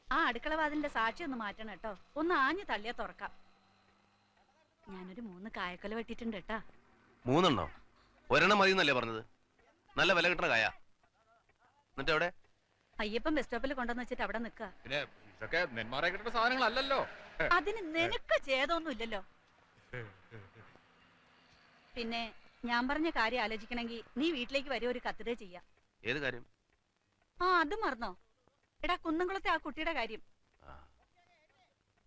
ആ അടുക്കള വാതിലിന്റെ സാക്ഷി ഒന്ന് മാറ്റണം കേട്ടോ. ഒന്ന് ആഞ്ഞു തള്ളിയാ തുറക്കാം. ഞാനൊരു 3 കായക്കൊല വെട്ടിട്ടുണ്ട് കേട്ടാ. 3 ഒരെണ്ണം മതി എന്നല്ലേ പറഞ്ഞത്? നല്ല വില കിട്ടണ കായ. എന്നിട്ട് എവിടെ? അയ്യപ്പൻ ബസ് സ്റ്റോപ്പിൽ കൊണ്ടുവന്ന് വെച്ചിട്ട് അവിടെ നിക്ക. പിന്നെ ഇതൊക്കെ നെന്മാറെ കിട്ടുന്ന സാധനങ്ങളല്ലല്ലോ. അതിന് നിനക്ക് ചെയ്തൊന്നും ഇല്ലല്ലോ. പിന്നെ ഞാൻ പറഞ്ഞ കാര്യം ആലോചിക്കണമെങ്കിൽ നീ വീട്ടിലേക്ക് വരെ ഒരു കത്തിടേ ചെയ്യാം. ഏത് കാര്യം? അത് മറന്നോ? എടാ, കുന്നംകുളത്തെ ആ കുട്ടിയുടെ കാര്യം.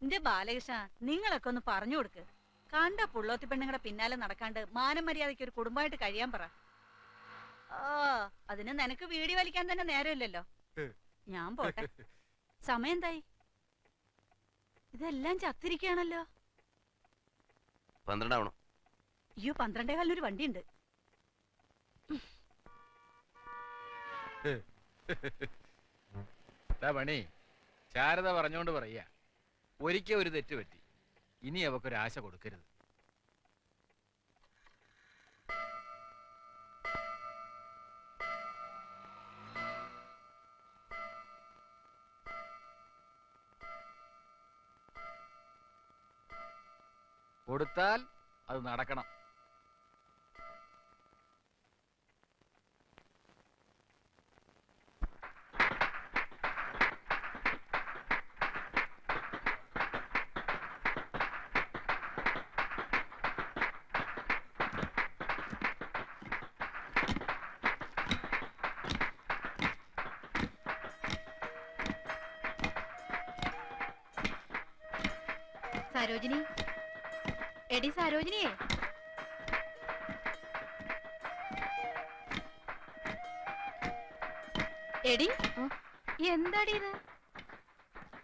എന്റെ ബാലകൃഷ്ണ, നിങ്ങളൊക്കെ ഒന്ന് പറഞ്ഞു കൊടുക്ക്. കണ്ട പുള്ളോത്തി പെണ്ണുങ്ങളുടെ പിന്നാലെ നടക്കാണ്ട് മാനം മര്യാദയ്ക്ക് ഒരു കുടുംബമായിട്ട് കഴിയാൻ പറ. അതിന് നിനക്ക് വീടി വലിക്കാൻ തന്നെ നേരമില്ലല്ലോ. ഞാൻ പോട്ടെ. സമയം എന്തായി? ഇതെല്ലാം ചത്തിരിക്കുകയാണല്ലോ. 12 ആവണം. അയ്യോ, 12:15 വണ്ടിയുണ്ട്. പണി ശാരദ പറഞ്ഞോണ്ട് പറയാ, ഒരിക്കൽ ഒരു തെറ്റ് പറ്റി. ഇനി അവക്കൊരാശ കൊടുക്കരുത്. കൊടുത്താൽ അത് നടക്കണം. സരോജിനി, എടി സരോജിനിയെ, എടി എന്താടി ഇത്?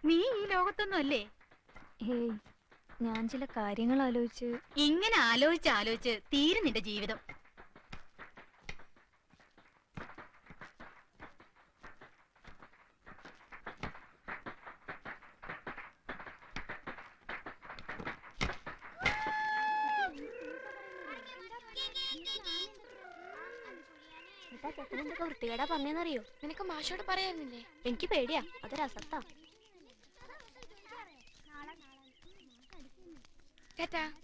നീ ഈ ലോകത്തൊന്നും അല്ലേ? ഹേയ്, ഞാൻ ചില കാര്യങ്ങൾ ആലോചിച്ച്. ഇങ്ങനെ ആലോചിച്ച് തീരും നിന്റെ ജീവിതം. ചെക്കനെന്തൊക്കെ വൃത്തികേടാ പറഞ്ഞെന്നറിയോ? നിനക്ക് മാഷോട് പറയായിരുന്നില്ലേ? എനിക്ക് പേടിയാ, അതൊരസത്താ.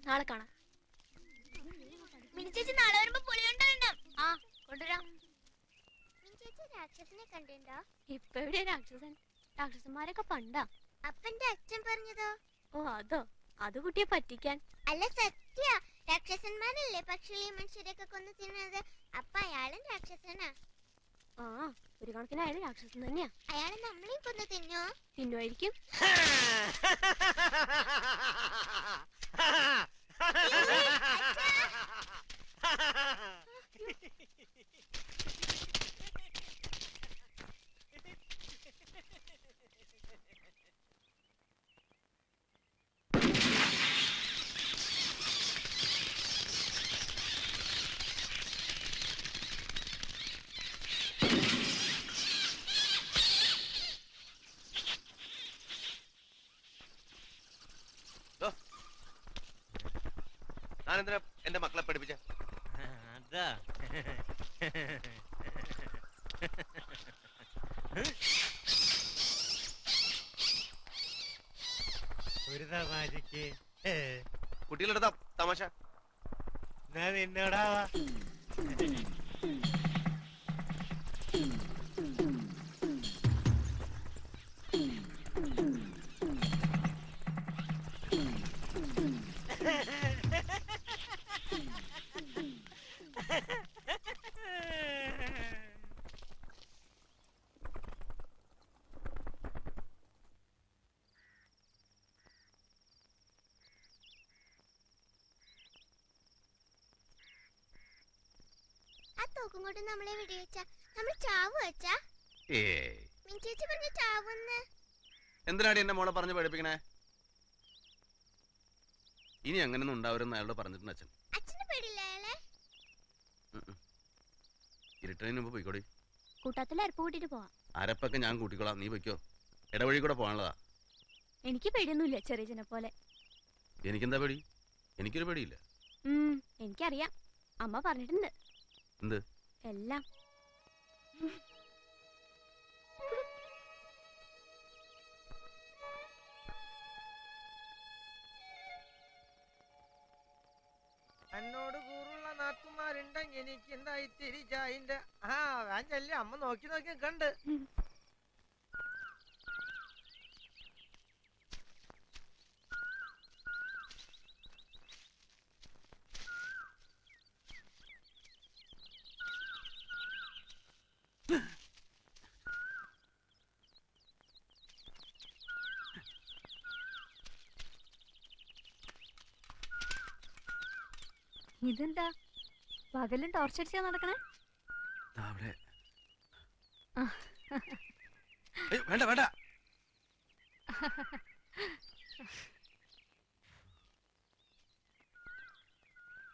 നാളെ കാണാം. ചേച്ചി നാളെ വരുമ്പോ പുളിയുണ്ടാവണം. ആ കൊണ്ടുവരാം. ചേച്ചി രാക്ഷസനെ കണ്ടിട്ടുണ്ടോ? ഇപ്പൊ എവിടെയാ രാക്ഷസൻ? രാക്ഷസന്മാരൊക്കെ പണ്ടാ. അപ്പന്റെ അച്ഛൻ പറഞ്ഞതോ? ഓ അതോ, അത് കുട്ടിയെ പറ്റിക്കാൻ. അല്ല സത്യ, രാക്ഷസന്മാരല്ലേ പക്ഷികളെയും മനുഷ്യരെയൊക്കെ കൊന്നു തിന്നത്. അപ്പൊ അയാളും രാക്ഷസനാ. ആ ഒരു കണക്കിന് അയാൾ രാക്ഷസൻ തന്നെയാ. അയാള് നമ്മളെയും കൊന്നു തിന്നോ? തിന്നുമായിരിക്കും. ഞാനെന്തിനാ എന്റെ മക്കളെ പഠിപ്പിച്ച? അതാ ഒരു തമാശക്ക് കുട്ടികളെടുത്താ തമാശ. നിന്നോടാ ആ തോക്കും കൊണ്ട് നമ്മളെ വെടിവെച്ച നമ്മൾ ചാവു വെച്ചാ? ചേച്ചി പറഞ്ഞ ചാവുന്ന്. എന്തിനാടി എന്റെ മോളെ പറഞ്ഞ് പഠിപ്പിക്കണേ? ഇനി അങ്ങനെയൊന്നും ഉണ്ടാവരുമെന്ന് അയാളോട് പറഞ്ഞിട്ടുണ്ട് അച്ഛൻ. അച്ഛന് പേടില്ല അയാളെ? ഇരുട്ടതിന് മുമ്പ് പോയിക്കോടി. കൂട്ടത്തിൽ അരപ്പ് കൂട്ടിട്ട് പോവാം. അരപ്പൊക്കെ ഞാൻ കൂട്ടിക്കോളാം, നീ പൊയ്ക്കോ. ഇടവഴി കൂടെ പോകാനുള്ളതാ. എനിക്ക് പേടിയൊന്നുമില്ല, ചെറിയച്ഛനെ പോലെ. എനിക്കെന്താ പേടി? എനിക്കൊരു പേടിയില്ല. എനിക്കറിയാം, അമ്മ പറഞ്ഞിട്ടുണ്ട്. എന്ത്? എല്ലാം. എന്നോട് കൂറുള്ള നാട്ടുമാരുണ്ടെങ്കിൽ എനിക്ക് എന്തായി തിരിച്ചായിന്റെ ഞാൻ ചെല്ലി അമ്മ നോക്കി നോക്കി കണ്ട്. ഇതെന്താ പകലും ടോർച്ചടിച്ചാ നടക്കണേ? വേണ്ട വേണ്ട.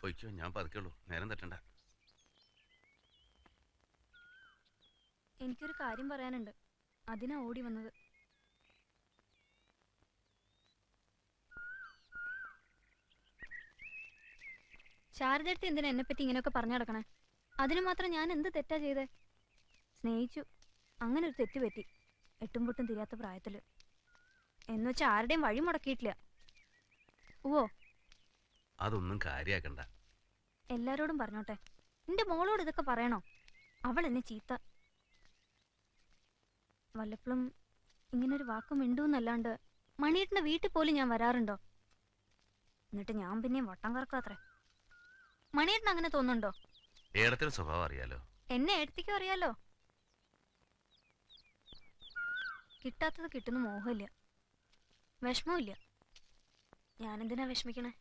പൊയ്ക്കോ, ഞാൻ പതുക്കുള്ളൂ, നേരം തെറ്റണ്ട. എനിക്കൊരു കാര്യം പറയാനുണ്ട്, അതിനാ ഓടി വന്നത്. ശാരദടുത്ത് എന്തിനാ എന്നെ പറ്റി ഇങ്ങനെയൊക്കെ പറഞ്ഞു നടക്കണേ? അതിനു മാത്രം ഞാൻ എന്ത് തെറ്റാ ചെയ്തേ? സ്നേഹിച്ചു, അങ്ങനെ ഒരു തെറ്റ് പറ്റി, എട്ടും പൊട്ടും തിരിയാത്ത പ്രായത്തില്. എന്നുവെച്ചാ ആരുടെയും വഴി മുടക്കിയിട്ടില്ല. ഓ അതൊന്നും കാര്യാക്കണ്ട. എല്ലാരോടും പറഞ്ഞോട്ടെ, എന്റെ മോളോട് ഇതൊക്കെ പറയണോ? അവൾ എന്നെ ചീത്ത. വല്ലപ്പോഴും ഇങ്ങനൊരു വാക്ക് മിണ്ടൂന്നല്ലാണ്ട് മണിയേട്ടന്റെ വീട്ടിൽ പോലും ഞാൻ വരാറുണ്ടോ? എന്നിട്ട് ഞാൻ പിന്നെയും വട്ടം കറക്കാത്രേ. മണിയേട്ടൻ അങ്ങനെ തോന്നുന്നുണ്ടോ? ഏടത്തിന്റെ സ്വഭാവം അറിയാലോ. എന്നെ ഏടത്തിക്കും അറിയാലോ. കിട്ടാത്തത് കിട്ടുന്ന മോഹമില്ല, വിഷമമില്ല. ഞാനെന്തിനാ വിഷമിക്കണേ?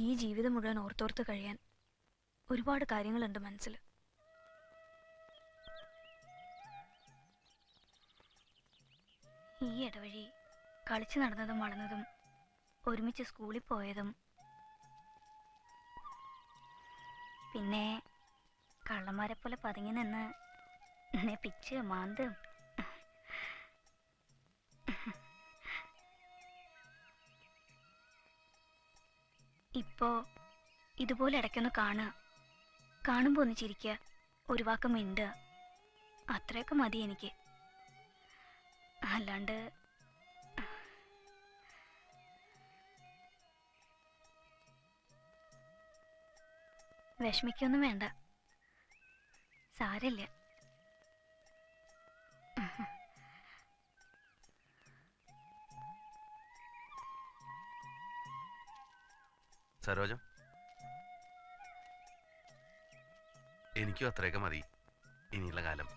ഈ ജീവിതം മുഴുവൻ ഓർത്തോർത്ത് കഴിയാൻ ഒരുപാട് കാര്യങ്ങളുണ്ട് മനസ്സിൽ. ഈ ഇടവഴി കളിച്ചു നടന്നതും വളർന്നതും ഒരുമിച്ച് സ്കൂളിൽ പോയതും പിന്നെ കള്ളന്മാരെ പോലെ പതുങ്ങി നിന്ന് എന്നെ പിച്ച് മാന്തും ഇപ്പോ ഇതുപോലെ ഇടയ്ക്കൊന്ന് കാണുമ്പോ ഒന്ന് ചിരിക്കുക, ഒരു വാക്ക് മിണ്ടുക, അത്രയൊക്കെ മതി എനിക്ക്. അല്ലാണ്ട് വിഷമിക്കൊന്നും വേണ്ട, സാരമില്ല. സരോജം, എനിക്കും അത്രയൊക്കെ മതി ഇനിയുള്ള കാലം.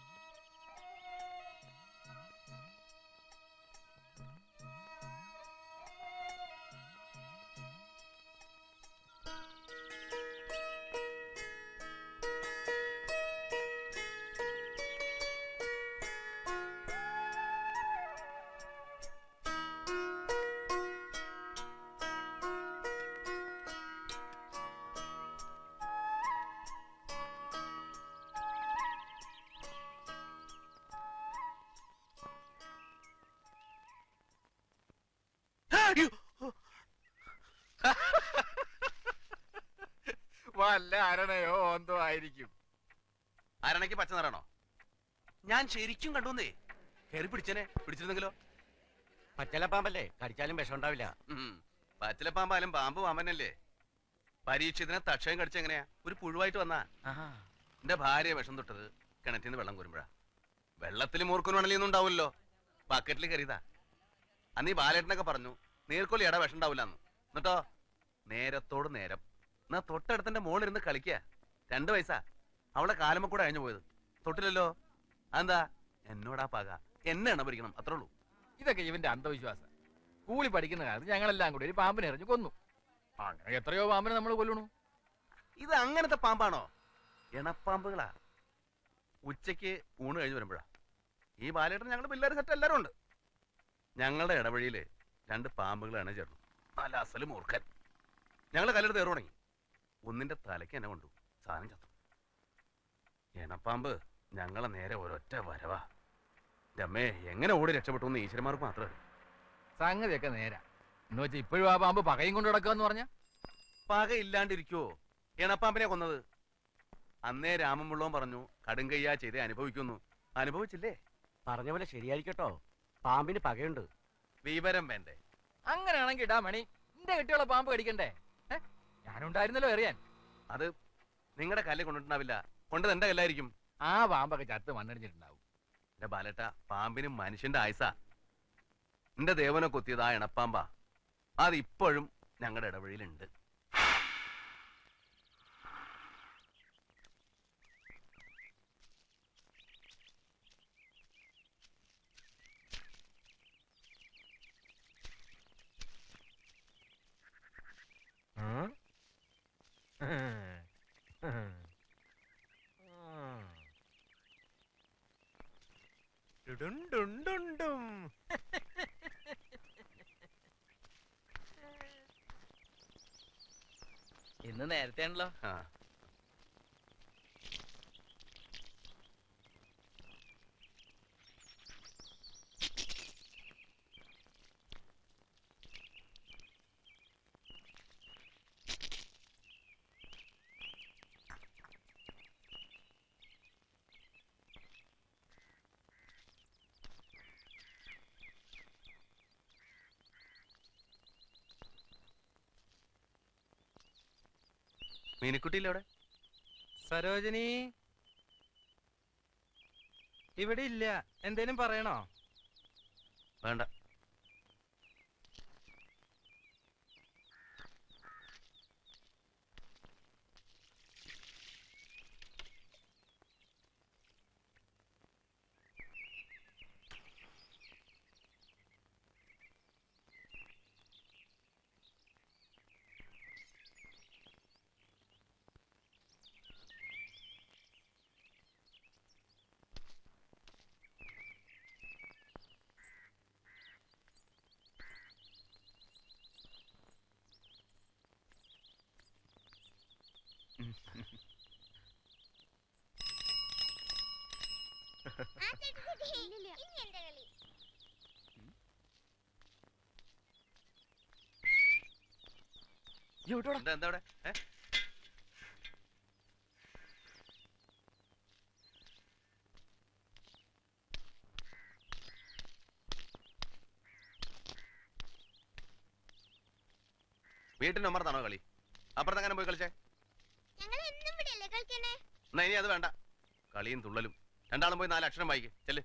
വല്ല അരണയോ എന്തോ ആയിരിക്കും. അരണയ്ക്ക് പച്ച നിറാണോ? ഞാൻ ശരിക്കും കണ്ടുവന്നേ. കയറി പിടിച്ചിരുന്നെങ്കിലോ? പച്ചലപ്പാമ്പല്ലേ, കടിച്ചാലും വിഷം ഉണ്ടാവില്ല. പച്ചിലപ്പാമ്പാലും പാമ്പ് പാമ്പനല്ലേ. പരീക്ഷത്തിന് തക്ഷയം കടിച്ച എങ്ങനെയാ? ഒരു പുഴുവായിട്ട് വന്നാ. എന്റെ ഭാര്യ വിഷം തൊട്ടത് കിണറ്റിൽ നിന്ന് വെള്ളം കോരുമ്പോഴാ. വെള്ളത്തിൽ മൂർക്കും മണലിയൊന്നും ഉണ്ടാവില്ലോ, ബക്കറ്റിൽ കയറിയതാ. അന്ന് ഈ ബാലേട്ടനൊക്കെ പറഞ്ഞു നീർക്കൊല്ലി ഇട വിഷം ഉണ്ടാവില്ലെന്ന്. എന്നിട്ടോ നേരത്തോട് നേരം എന്നാ തൊട്ടടുത്തിന്റെ മോളിരുന്ന് കളിക്കുക. 2 വയസ്സാ. അവളെ കാലമ്മ കൂടെ അഴിഞ്ഞു പോയത്. തൊട്ടില്ലല്ലോ. അതെന്താ? എന്നോടാ പക, എന്നെ എണ്ണ പിടിക്കണം, അത്രേ ഉള്ളൂ. ഇതൊക്കെ ഇവന്റെ അന്ധവിശ്വാസം. സ്കൂളിൽ പഠിക്കുന്ന കാലത്ത് ഞങ്ങളെല്ലാം കൂടി ഒരു പാമ്പിനെ എറിഞ്ഞു കൊന്നു. അങ്ങനെ എത്രയോ പാമ്പിനെ നമ്മൾ കൊല്ലണു. ഇത് അങ്ങനത്തെ പാമ്പാണോ? എണപ്പാമ്പുകളാ. ഉച്ചയ്ക്ക് ഊണ് കഴിഞ്ഞ് വരുമ്പോഴാ. ഈ ബാലേട്ടൻ ഞങ്ങളുടെ പിള്ളേർ സെറ്റ് എല്ലാരും ഉണ്ട്. ഞങ്ങളുടെ ഇടവഴിയില് 2 പാമ്പുകളാണ് ചേർന്നു. നല്ല അസല് മൂർഖൻ. ഞങ്ങൾ കല്ലെടുത്ത് കയറി തുടങ്ങി. ഒന്നിന്റെ തലയ്ക്ക് എന്നെ കൊണ്ടു, സാധനം ചത്തു. എണപ്പാമ്പ് ഞങ്ങളെ നേരെ ഒരൊറ്റ വരവാ. രമ്മേ, എങ്ങനെ ഓടി രക്ഷപ്പെട്ടു എന്ന് ഈശ്വരന്മാർക്ക് മാത്രമേ. സംഗതിയൊക്കെ നേരാ. എന്ന് വെച്ചാൽ ഇപ്പോഴും ആ പാമ്പ് പകയും കൊണ്ട് കിടക്കാന്ന് പറഞ്ഞ പക ഇല്ലാണ്ടിരിക്കുവോ? എണപ്പാമ്പിനെ കൊന്നത് അന്നേ രാമമുള്ളവൻ പറഞ്ഞു കടുങ്കയ്യാ ചെയ്തേ അനുഭവിക്കുന്നു. അനുഭവിച്ചില്ലേ? പറഞ്ഞ പോലെ ശരിയായിരിക്കട്ടോ, പാമ്പിന് പകയുണ്ട്. വിവരം വേണ്ടേ? അങ്ങനെയാണെങ്കിൽ ഇടാ മണി, എന്റെ കെട്ടിയുള്ള പാമ്പ് കടിക്കണ്ടേ? ഞാനുണ്ടായിരുന്നല്ലോ എറിയാൻ. അത് നിങ്ങളുടെ കല്ല് കൊണ്ടിട്ടുണ്ടാവില്ല, കൊണ്ടത് എന്റെ കല്ലായിരിക്കും. ആ പാമ്പൊക്കെ ചത്ത് മണ്ണടിഞ്ഞിട്ടുണ്ടാവും. എന്റെ ബാലേട്ട, പാമ്പിന് മനുഷ്യന്റെ ആയുസാ. എന്റെ ദേവനെ കൊത്തിയത് ആ ഇണപ്പാമ്പാ. അത് ഇപ്പോഴും ഞങ്ങളുടെ ഇടവഴിയിലുണ്ട്. ഇന്ന് നേരത്തെ ആണല്ലോ. മീനിക്കുട്ടിയില്ലേ അവിടെ? സരോജിനി ഇവിടെ ഇല്ല, എന്തേലും പറയണോ? വേണ്ട. ഇനി എന്റെ കളി. എന്താ അവിടെ വീട്ടിന് അമ്മർത്താണോ കളി? അപ്പുറത്തെങ്ങനെ പോയി കളിച്ചേ? ഞങ്ങൾ എന്നും ഇവിടെയല്ലേ കളിക്കണേ? എന്നാ ഇനി അത് വേണ്ട. കളിയും തുള്ളലും. രണ്ടാളും പോയി 4 അക്ഷരം വായിക്ക്. ചെല്ല്.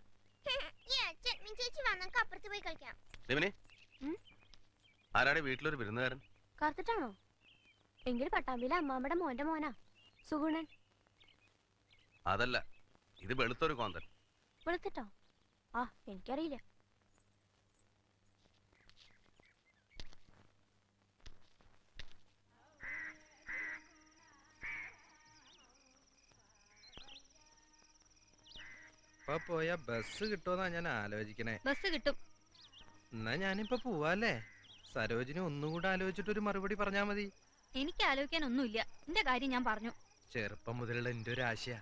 ഈ അച്ഛൻ ചേച്ചി വാ, നമുക്ക് അപ്പുറത്ത് പോയി കളിക്കാം. ദേവനെ, ആരാടെ വീട്ടിലൊരു വിരുന്നുകാരൻ? കറുത്തിട്ടാണോ? എങ്കിൽ പട്ടാമ്പിയിലെ അമ്മാമ്മയുടെ മോന്റെ മോനാ സുഗുണൻ. അതല്ല, ഇത് വെളുത്തൊരു കോന്തൻ. വെളുത്തിട്ടോ? ആ, എനിക്കറിയില്ല. ഇപ്പൊ പോയ ബസ് കിട്ടുമെന്നാ ഞാൻ ആലോചിക്കണേ. ബസ് കിട്ടും. എന്നാ ഞാനിപ്പോ പോവാല്ലേ? സരോജിനി ഒന്നുകൂടെ ആലോചിച്ചിട്ട് ഒരു മറുപടി പറഞ്ഞാ മതി. എനിക്ക് ആലോചിക്കാൻ ഒന്നുമില്ല. എന്റെ കാര്യം ഞാൻ പറഞ്ഞു. ചെറുപ്പം മുതലുള്ള എന്റെ ഒരു ആശയാ.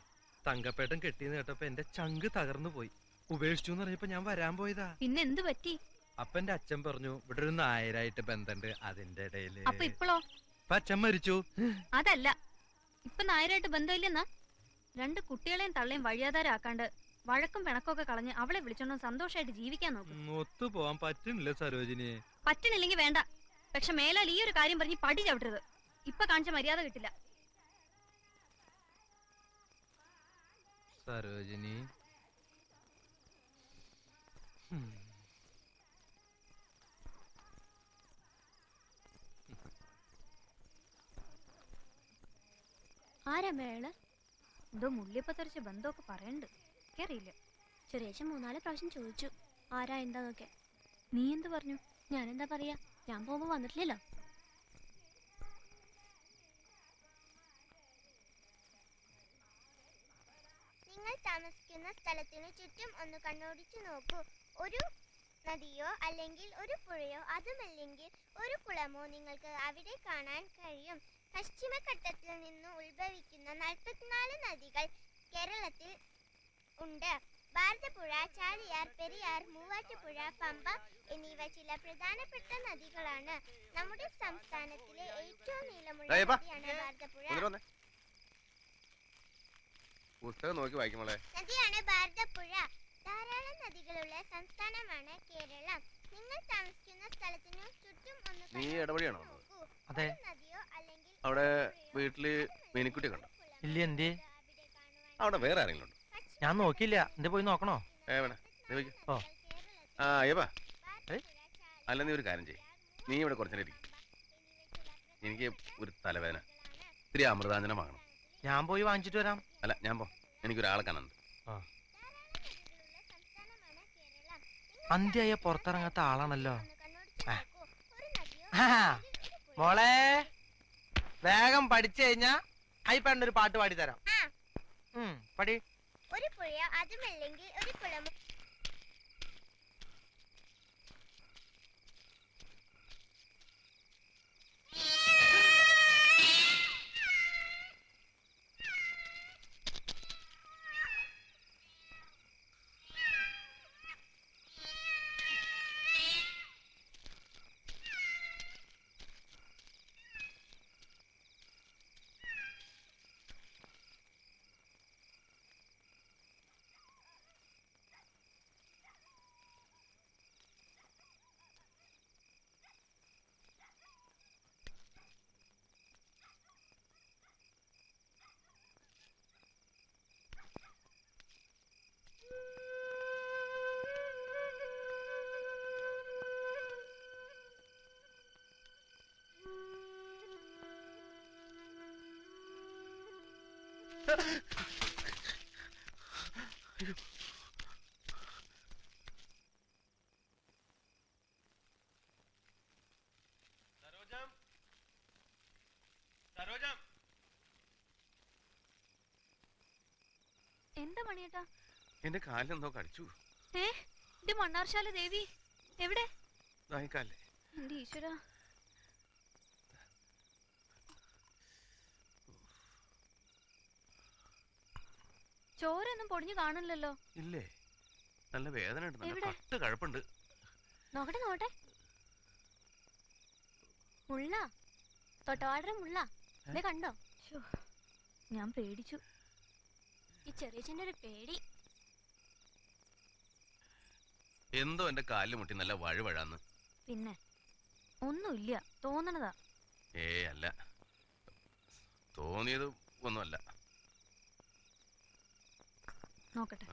തങ്കപ്പേട്ടൻ കെട്ടിന്ന് കേട്ടപ്പോ എന്റെ ചങ്ക് തകർന്നു പോയി. ഉപേക്ഷിച്ചു എന്ന് പറഞ്ഞപ്പോ ഞാൻ വരാൻ പോയതാ. പിന്നെ എന്ത് പറ്റി? അപ്പൊ എന്റെ അച്ഛൻ പറഞ്ഞു ഇവിടെ ഒരു നായരായിട്ട് ബന്ധമുണ്ട്. അതിന്റെ ഇടയില് അപ്പൊ ഇപ്പോഴോ? ഇപ്പൊ അച്ഛൻ മരിച്ചു. അതല്ല, ഇപ്പൊ നായരായിട്ട് ബന്ധമില്ലെന്നാ? 2 കുട്ടികളെയും തള്ളയും വഴിയാധാരാക്കാണ്ട് വഴക്കും പിണക്കൊക്കെ കളഞ്ഞ് അവളെ വിളിച്ചോണ്ട് സന്തോഷമായിട്ട് ജീവിക്കാൻ നോക്കും. ഒത്തു പോവാൻ പറ്റുന്നില്ല സരോജിനി. പറ്റണില്ലെങ്കിൽ വേണ്ട. പക്ഷെ മേലാൽ ഈ ഒരു കാര്യം പറഞ്ഞ് പടി ചവിട്ടരുത്. ഇപ്പൊ കാണിച്ച മര്യാദ കിട്ടില്ല. സരോജിനി, ആരാ മേള്? എന്തോ മുള്ളിപ്പത്തരച്ച ബന്ധമൊക്കെ പറയണ്ട്. എനിക്കറിയില്ല. സുരേഷൻ 3-4 പ്രാവശ്യം ചോദിച്ചു ആരാ എന്താന്നൊക്കെ. നീ എന്ത് പറഞ്ഞു? ഞാനെന്താ പറയാ, ഞാൻ പോകുമ്പോ വന്നിട്ടില്ലല്ലോ. നിങ്ങൾ താമസിക്കുന്ന സ്ഥലത്തിനു ചുറ്റും ഒന്ന് കണ്ണോടിച്ചു നോക്കൂ. ഒരു നദിയോ അല്ലെങ്കിൽ ഒരു പുഴയോ അതുമല്ലെങ്കിൽ ഒരു കുളമോ നിങ്ങൾക്ക് അവിടെ കാണാൻ കഴിയും. പശ്ചിമഘട്ടത്തിൽ നിന്ന് ഉത്ഭവിക്കുന്ന 44 നദികൾ കേരളത്തിൽ ഉണ്ട്. ഭാരതപ്പുഴ, ചാലിയാർ, പെരിയാർ, മൂവാറ്റുപുഴ, പമ്പ എന്നിവ ചില പ്രധാനപ്പെട്ട നദികളാണ്. നമ്മുടെ സംസ്ഥാനത്തിലെ ഏറ്റവും നീളമുള്ള നദിയാണ് ഭാരതപ്പുഴ. പുസ്തകം നോക്കി വായിക്കുമോളെ. നദിയാണ് ഭാരതപ്പുഴ. ധാരാളം നദികളുള്ള സംസ്ഥാനമാണ് കേരളം. നിങ്ങൾ താമസിക്കുന്ന സ്ഥലത്തിനു ചുറ്റും ഒന്ന് നീ ഇടപെടിയാണോ? അതെ. നദിയോ അല്ലെങ്കിൽ അവിടെ വീട്ടില് മീനിക്കുട്ടി കണ്ടോ? ഇല്ല. എന്തേ? അവിടെ വേറെ ആരെങ്കിലും ഉണ്ടോ? ഞാൻ നോക്കിയില്ല. എന്തേ പോയി നോക്കണോ? വേണ്ട. ആ അയ്യപ്പാ, അല്ല നീ ഒരു കാര്യം ചെയ്യ്. നീ ഇവിടെ കുറച്ചു നേരം ഇരിക്കും. എനിക്ക് ഒരു തലവേദന, ഇത്തിരി അമൃതാഞ്ജനം വാങ്ങണം. ഞാൻ പോയി വാങ്ങിച്ചിട്ട് വരാം. അല്ല, ഞാൻ പോ. എനിക്കൊരാളെ കാണാനുണ്ട്. അന്ത്യായ പുറത്തിറങ്ങാത്ത ആളാണല്ലോ. മോളെ, വേഗം പഠിച്ചു കഴിഞ്ഞാ അയ്യപ്പേട്ടൻ ഒരു പാട്ട് പാടി തരാം. പടി. ഒരു പുഴയോ അതുമല്ലെങ്കിൽ ഒരു കുളമോ എന്താ മണിയേട്ടാ? എന്റെ കാലിലെന്തോ കടിച്ചു. എന്റെ മണ്ണാർശാല ദേവി എവിടെ? നായിക്കാലേ. എന്റെ ഈശ്വര. ചോരൊന്നും പൊടിഞ്ഞു കാണില്ലല്ലോ. ഇല്ലേ? നല്ല വേദന ഉണ്ട്, നല്ല എവിടെ? പട്ട് കഴപ്പുണ്ട്. നോക്കട്ടെ നോക്കട്ടെ. മുള്ള, തൊട്ടവാടര മുള്ള. ദേ കണ്ടോ? ഞാൻ പേടിച്ചു. ഈ ചെറിയച്ഛൻ്റെ ഒരു പേടി. എന്തോ എന്റെ കാലിൽ മുട്ടി നല്ല വഴുവഴാന്ന്. പിന്നെ ഒന്നുമില്ല, തോന്നണതാ. അല്ല, തോന്നിയത് ഒന്നുമല്ല. നോക്കട്ടെ.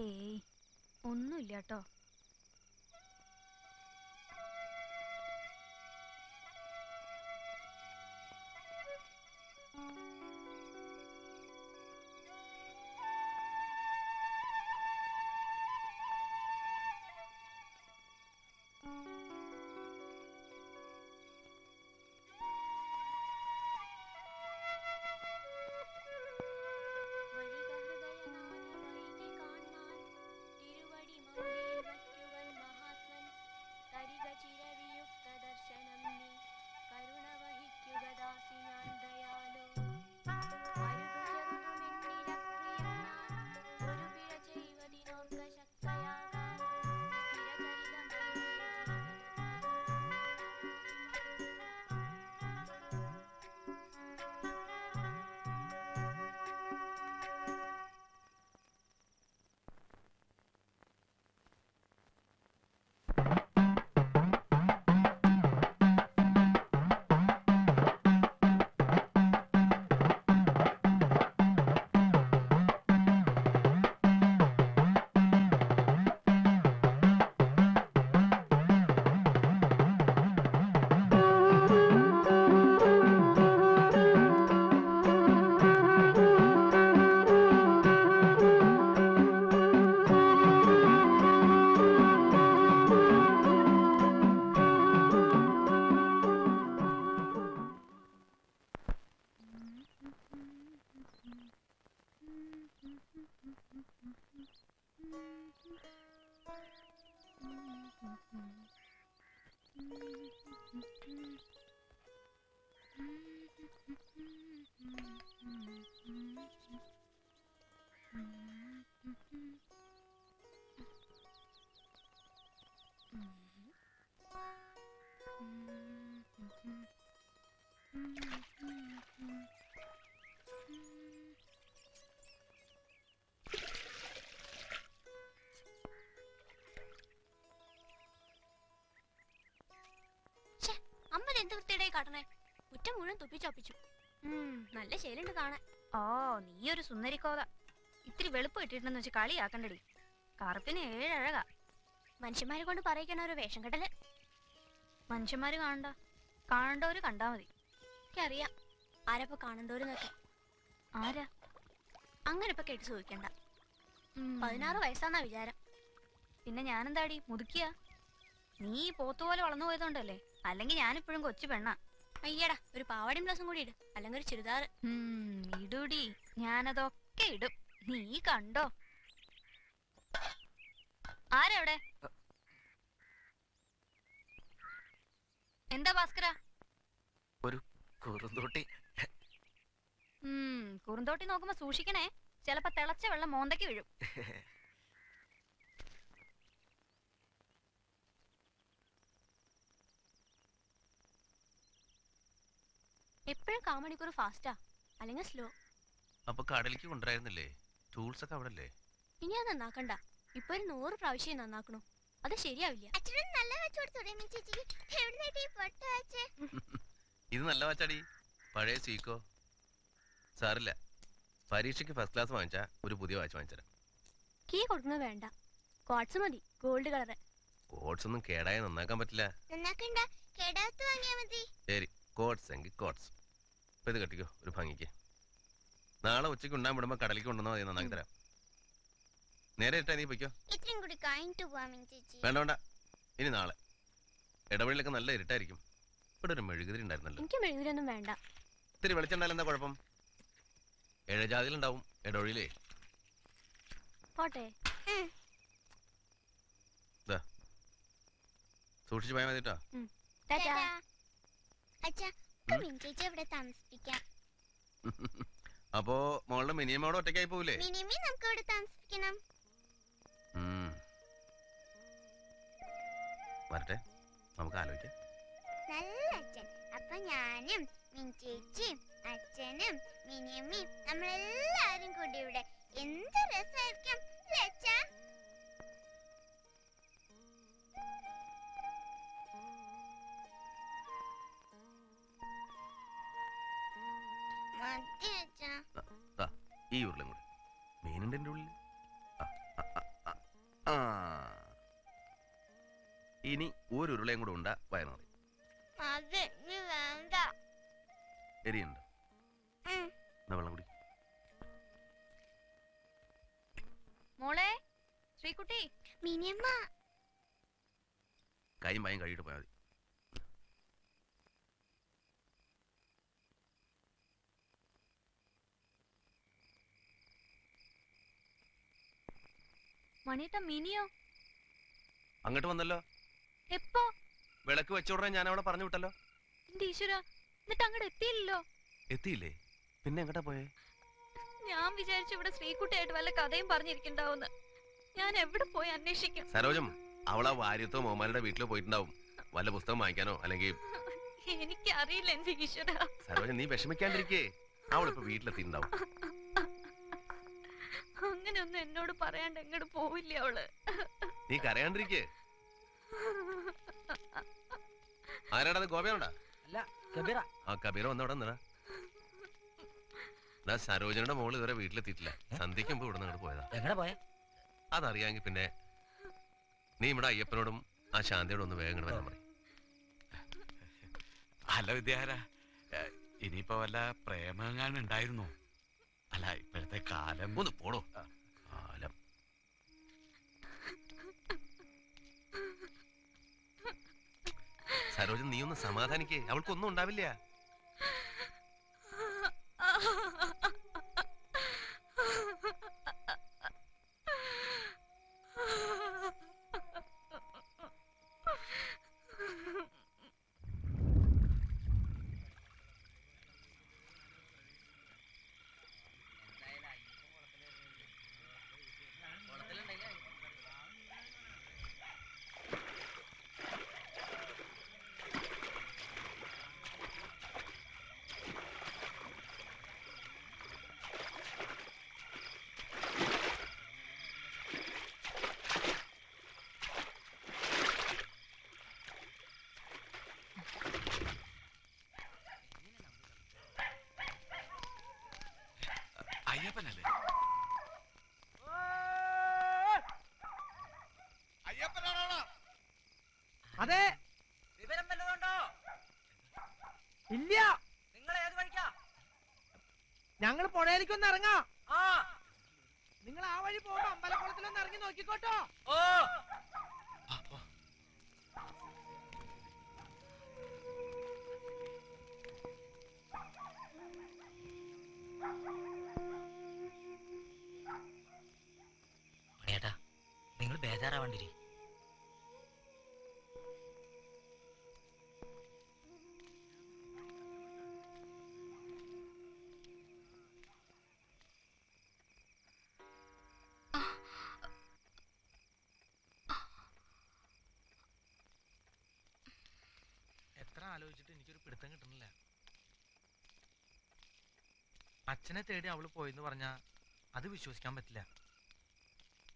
ഏയ് ഒന്നുമില്ല കേട്ടോ. അമ്മ എന്ത് വൃത്തിയുടെ കാട്ടണേ? മുറ്റം മുഴുവൻ തുപ്പിച്ചൊപ്പിച്ചു. നല്ല ശേലുണ്ട് കാണാൻ. ഓ, നീ ഒരു സുന്ദരിക്കോത. ഇത്തിരി വെളുപ്പ് ഇട്ടിട്ടുണ്ടെന്ന് വെച്ച് കളിയാക്കണ്ടടി. കറുപ്പിന് 7 അഴകാ. മനുഷ്യന്മാരെ കൊണ്ട് പറയിക്കണ ഒരു വേഷം കെട്ടല്. മനുഷ്യന്മാര് കാണണ്ട, കാണണ്ടവര് കണ്ടാ മതി. എനിക്കറിയാം ആരപ്പോ കാണണ്ടോരെന്നൊക്കെ. ആരാ? അങ്ങനെ ഇപ്പൊ കേട്ട് ചോദിക്കണ്ട. 16 വയസ്സാന്നാ വിചാരം. പിന്നെ ഞാനെന്താടി മുതുക്കിയ? നീ പോത്തുപോലെ വളർന്നു പോയതുകൊണ്ടല്ലേ, അല്ലെങ്കിൽ ഞാനിപ്പോഴും കൊച്ചു പെണ്ണാ. അയ്യടാ, ഒരു പാവാടിയും ബ്ലൗസും കൂടി ഇട്, അല്ലെങ്കിൽ ഒരു ചുരിദാർ. ഇടൂടി, ഞാനതൊക്കെ ഇടും. നീ കണ്ടോ? ആരവിടെ? എന്താ ഭാസ്കര? ഒരു കുറുന്തോട്ടി. കുറുന്തോട്ടി നോക്കുമ്പോ സൂക്ഷിക്കണേ, ചിലപ്പോ തിളച്ച വെള്ളം മോന്തയ്ക്ക് വീഴും. എപ്പോഴും 1/4 മണിക്കൂർ ഫാസ്റ്റാ, അല്ലെങ്കിൽ സ്ലോ. അപ്പൊ കടലിലേക്ക് കൊണ്ടുവരായിരുന്നില്ലേ? ടൂൾസ് ഒക്കെ അവിടെ അല്ലേ? ഇനി അത് നന്നാക്കണ്ട. ഇപ്പൊ ഒരു 100 പ്രാവശ്യം നന്നാക്കണു. അത് ശരിയാവില്ല. ഇത് നല്ല വാച്ചാടി, പഴയ സീക്കോ. സാറില്ല, പരീക്ഷയ്ക്ക് ഫസ്റ്റ് ക്ലാസ് വാങ്ങിച്ചാ ഒരു പുതിയ വാച്ച് വാങ്ങിച്ചരാം. കീ കൊടുക്കുന്നത് വേണ്ട, ക്വാർട്സ് മതി, ഗോൾഡ് കളറ്. കോട്സ് ഒന്നും കേടായ നന്നാക്കാൻ പറ്റില്ല. ശരി, കോട്സ് എങ്കിൽ കോട്സ്. ഇപ്പൊ ഇത് കെട്ടിക്കോ, ഒരു ഭംഗിക്ക്. നാളെ ഉച്ചയ്ക്ക് ഉണ്ടാൻ വിടുമ്പോ കടലിലേക്ക് കൊണ്ടുവന്നാൽ മതി, നന്നാക്കി തരാം. നേരെ ഇട്ടാ നീ പൊയ്ക്കോ. വേണ്ട വേണ്ട, ഇനി നാളെ ഇടവഴിയിലൊക്കെ നല്ല ഇരുട്ടായിരിക്കും. ഇവിടെ ഒരു മെഴുകുതിരി ഉണ്ടായിരുന്നല്ലോ. എനിക്ക് മെഴുകുതിരിയൊന്നും വേണ്ട. ഇത്തിരി വെളിച്ചുണ്ടായാലും എന്താ കുഴപ്പം? ഏഴജാതിയിലുണ്ടാവും ഇടവഴിയിലേ. പോട്ടെ. സൂക്ഷിച്ചു പോയാൽ മതിട്ടോ. ചേച്ചി ഇവിടെ താമസിപ്പിക്കാം. അപ്പോ മോളുടെ മിനിമോടെ ഒറ്റയ്ക്കായി പോവില്ലേ? മിനിമി നമുക്ക് ഇവിടെ താമസിപ്പിക്കണം. വരട്ടെ, നമുക്ക് ആലോചിക്കാം. നല്ല അച്ഛൻ. അപ്പൊ ഞാനും മിനിച്ചേച്ചിയും അച്ഛനും മിനിയമ്മയും നമ്മളെല്ലാരും കൂടി ഇവിടെ എന്ത് രസമായിരിക്കും അച്ഛാ. ഈ ഉരുളും കൂടി മീനുണ്ട് എന്റെ ഉള്ളിൽ. ഇനി ഒരു ഉരുളയും കൂടെ ഉണ്ടാ വയനാറി. എരിയുണ്ട്. വെള്ളം കൂടി. മോളെ ശ്രീകുട്ടി. മിനിയമ്മ കൈയും പായും കഴിയിട്ട് പോയാൽ മതി. മണിയേട്ട മിനിയോ അങ്ങോട്ട് വന്നല്ലോ. എപ്പോ? വിളക്ക് വെച്ചോടനെ ഞാൻ അവിടെ പറഞ്ഞു വിട്ടല്ലോ. എന്റെ ഈശ്വര, എന്നിട്ട് അങ്ങോട്ട് എത്തിയില്ലല്ലോ. എത്തിയില്ലേ? പിന്നെ എങ്ങോട്ടാ പോയേ? ഞാൻ വിചാരിച്ചു ഇവിടെ ശ്രീകുട്ടിയായിട്ട് വല്ല കഥയും പറഞ്ഞിരിക്കണ്ടാവുന്ന്. ഞാൻ എവിടെ പോയി അന്വേഷിക്കും? സരോജം, അവളാ വാര്യത്തോ മോമാരുടെ വീട്ടിലോ പോയിട്ടുണ്ടാവും. വല്ല പുസ്തകം വാങ്ങിക്കാനോ അല്ലെങ്കിൽ. എനിക്കറിയില്ല എന്റെ ഈശ്വര. സരോജം, നീ വിഷമിക്കാണ്ടിരിക്കേ. അവളിപ്പോ വീട്ടിലെത്തിണ്ടാവും. അങ്ങനെയൊന്നും എന്നോട് പറയാണ്ട് എങ്ങോട്ട് പോവില്ല അവള്. നീ കരയാണ്ടിരിക്കേ. ആരാടാ? ഗോപയാണോടാ? ആ കബീറ വന്നവിടെ നിന്നാ. സരോജനയുടെ മോള് ഇതുവരെ വീട്ടിലെത്തിയിട്ടില്ല. സന്ധ്യയ്ക്ക് മുമ്പ് ഇവിടെ നിന്ന് പോയതാ. എങ്ങനെ പോയ? അതറിയാമെങ്കിൽ പിന്നെ നീ ഇവിടെ അയ്യപ്പനോടും ആ ശാന്തിയോടും ഒന്ന് വേഗം വരാൻ പറയും. അല്ല വിദ്യാര, ഇനിയിപ്പോ വല്ല പ്രേമങ്ങാനും ഉണ്ടായിരുന്നു? അല്ല ഇപ്പോഴത്തെ കാലം. ഒന്ന് പോടോ. കാലം സരോജൻ, നീ ഒന്ന് സമാധാനിക്കേ. അവൾക്കൊന്നും ഉണ്ടാവില്ല. അയ്യപ്പനല്ലേ? അയ്യപ്പനാണോ? അതെ. വിവരം വല്ലതുണ്ടോ? ഇല്ല. നിങ്ങൾ ഏത് വഴിക്കാ? ഞങ്ങൾ പുഴയിലേക്കൊന്ന് ഇറങ്ങാം. നിങ്ങൾ ആ വഴി പോകുമ്പോ അമ്പലക്കുളത്തിലൊന്ന് ഇറങ്ങി നോക്കിക്കോട്ടോ. ഓ. മണിയേട്ടാ, നിങ്ങൾ ബേജാറാവണ്ടിരി. എത്ര ആലോചിച്ചിട്ട് എനിക്കൊരു പിടുത്തം കിട്ടുന്നില്ല. അച്ഛനെ തേടി അവള് പോയെന്ന് പറഞ്ഞാ അത് വിശ്വസിക്കാൻ പറ്റില്ല.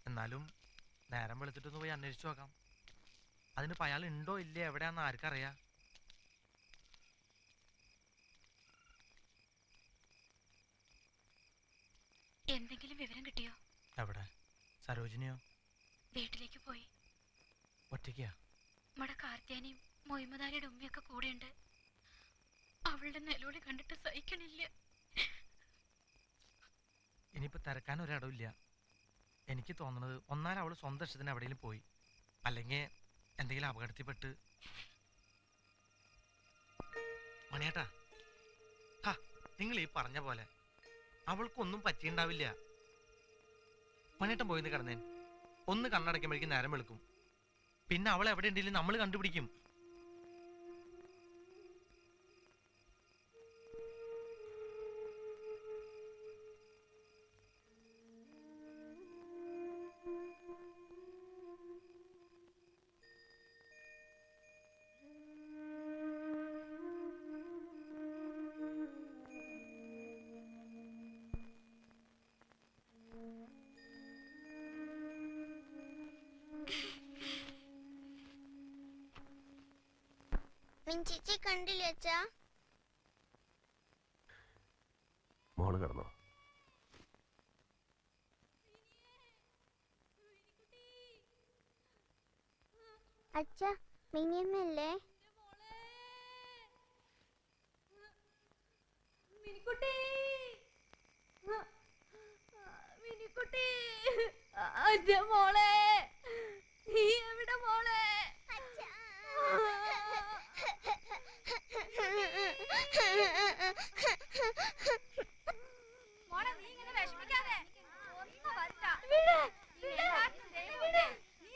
എന്നാലും നേരം വെളുത്തിട്ടൊന്ന് പോയി അന്വേഷിച്ചു നോക്കാം. അതിനിപ്പോ അയാൾ ഉണ്ടോ ഇല്ലേ എവിടെയാന്ന് ആർക്കറിയാ? എന്തെങ്കിലും വിവരം കിട്ടിയോ? എവിടെ? സരോജിനിയോ? വീട്ടിലേക്ക് പോയി. ഒറ്റയ്ക്കാ? നമ്മുടെ കാർത്തിയാനിയും മൊയ്മദാരിയുടെ ഉമ്മയൊക്കെ കൂടെയുണ്ട്. അവളുടെ നിലവിളി കണ്ടിട്ട് സഹിക്കണില്ല. ഇനിയിപ്പോ തിരക്കാൻ ഒരിടമില്ല. എനിക്ക് തോന്നുന്നത് ഒന്നാലും അവള് സ്വന്തം ഇഷ്ടത്തിന് എവിടെയെങ്കിലും പോയി, അല്ലെങ്കിൽ എന്തെങ്കിലും അപകടത്തിൽപ്പെട്ട്. മണിയേട്ടാ, നിങ്ങൾ ഈ പറഞ്ഞ പോലെ അവൾക്കൊന്നും പറ്റിയുണ്ടാവില്ല. മണിയേട്ടൻ പോയിന്ന് കിടന്നേൻ, ഒന്ന് കണ്ണടയ്ക്കുമ്പോഴേക്കും നേരം വെളുക്കും. പിന്നെ അവൾ എവിടെ ഉണ്ടെങ്കിലും നമ്മൾ കണ്ടുപിടിക്കും. മിഞ്ചിച്ചി കണ്ടില്ല അച്ഛാ? മോള് കിടന്നോ? അച്ഛാ, മിനിയമ്മല്ലേ? മിനിക്കുട്ടി, മിനിക്കുട്ടി, അച്ഛ മോളെ, നീ എവിടെ മോളെ? മോളെ, നീ ഇങ്ങനെ വിഷമിക്കാതെ, ഒന്നും വരണ്ട. എല്ലാത്തിനും ദൈവമുണ്ട്.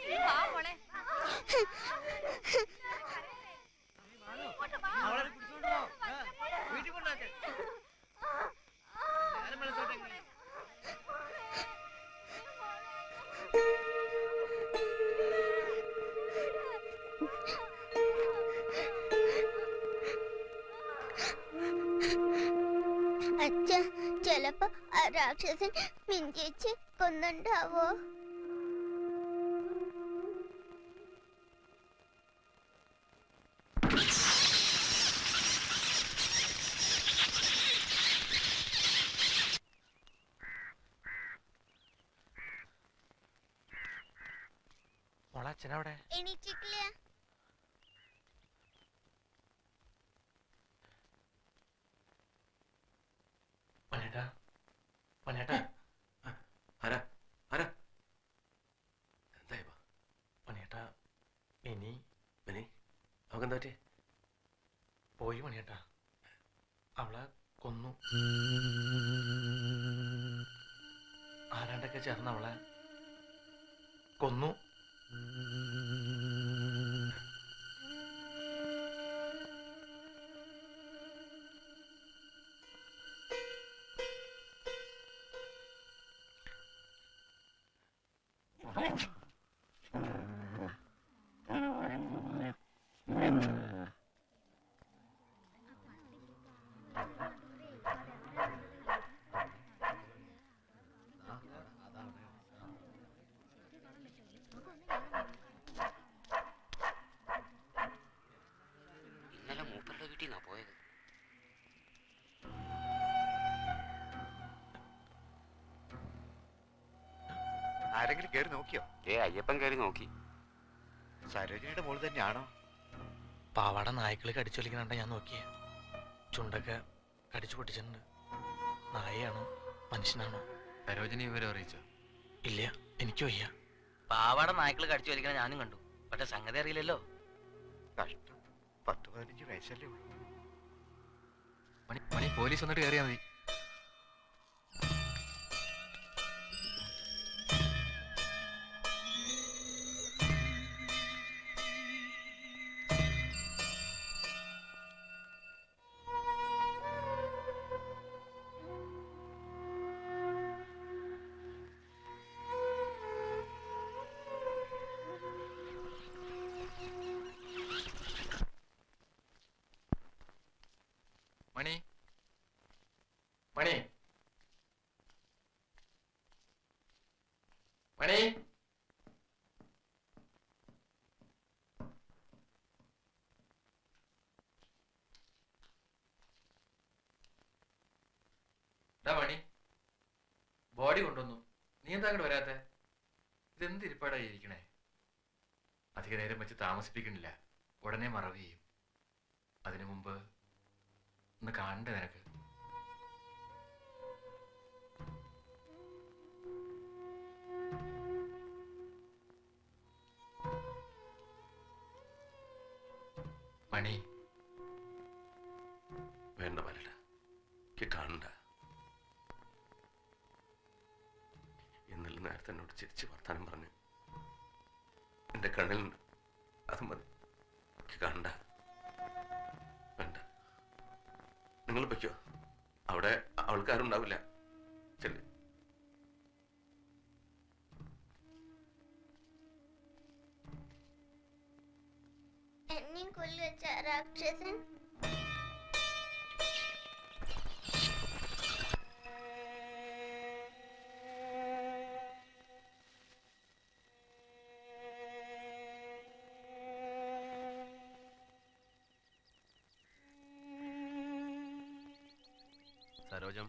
നീ വാ മോളെ. അച്ഛ, ചിലപ്പോ ആ രാക്ഷസൻ മിഞ്ചേച്ചി കൊന്നുണ്ടാവോ? മോളെ, അച്ഛനവിടെ? എണീറ്റിട്ടില്ല. മണിയേട്ടാ, മണിയേട്ടാ. ആരാ ആരാ? എന്തായി മണിയേട്ടാ, മിനി. മിനി, അവക്കെന്താ പറ്റി? പോയി മണിയേട്ടാ, അവളെ കൊന്നു. ആരാണ്ടൊക്കെ ചേർന്ന് അവളെ കൊന്നു. ഇന്നലെ മൂപ്പരുടെ വീട്ടിൽ നിന്നാ പോയത്. ആരെങ്കിലും കയറി നോക്കിയോ? അയ്യപ്പൻ കയറി നോക്കി. സരോജിനിയുടെ മോള് തന്നെയാണോ? പാവാട നായ്ക്കള് കടിച്ചൊലിക്കണ ഞാൻ നോക്കിയേ. ചുണ്ടൊക്കെ കടിച്ചു പൊട്ടിച്ചിട്ടുണ്ട്. നായയാണോ മനുഷ്യനാണോ? സരോജിനി വിവരം അറിയിച്ചോ? ഇല്ല, എനിക്ക് വയ്യ. പാവാട നായ്ക്കള് കടിച്ചു വലിക്കണ ഞാനും കണ്ടു. പക്ഷെ സംഗതി അറിയില്ലല്ലോ. കഷ്ടം, 10-15 വയസ്സല്ലേ ഉള്ളൂ. മണി പോലീസ് വന്നിട്ട് കയറിയാ മതി. മണി, മണി, മണി. മണി, ബോഡി കൊണ്ടുവന്നു. നീ എന്താ അങ്ങോട്ട് വരാത്തെ? ഇതെന്ത് ഇരിപ്പാടായി ഇരിക്കണേ? അധിക നേരം വെച്ച് താമസിപ്പിക്കണില്ല, ഉടനെ മറവ് ചെയ്യും. അതിനു മുമ്പ് ഒന്ന് കാണണ്ടേ നിനക്ക്? മണി, ചിരിച്ച് വർത്താനം പറഞ്ഞ് എന്റെ കണ്ണിലുണ്ട്. അത് മതി. കണ്ട വേണ്ട. നിങ്ങൾ പൊയ്ക്കോ. അവിടെ അവൾക്കാരും ഉണ്ടാവില്ല. ചെല്ലു. എന്നെയും കൊല്ലുവെച്ച രാക്ഷസൻ സരോജം,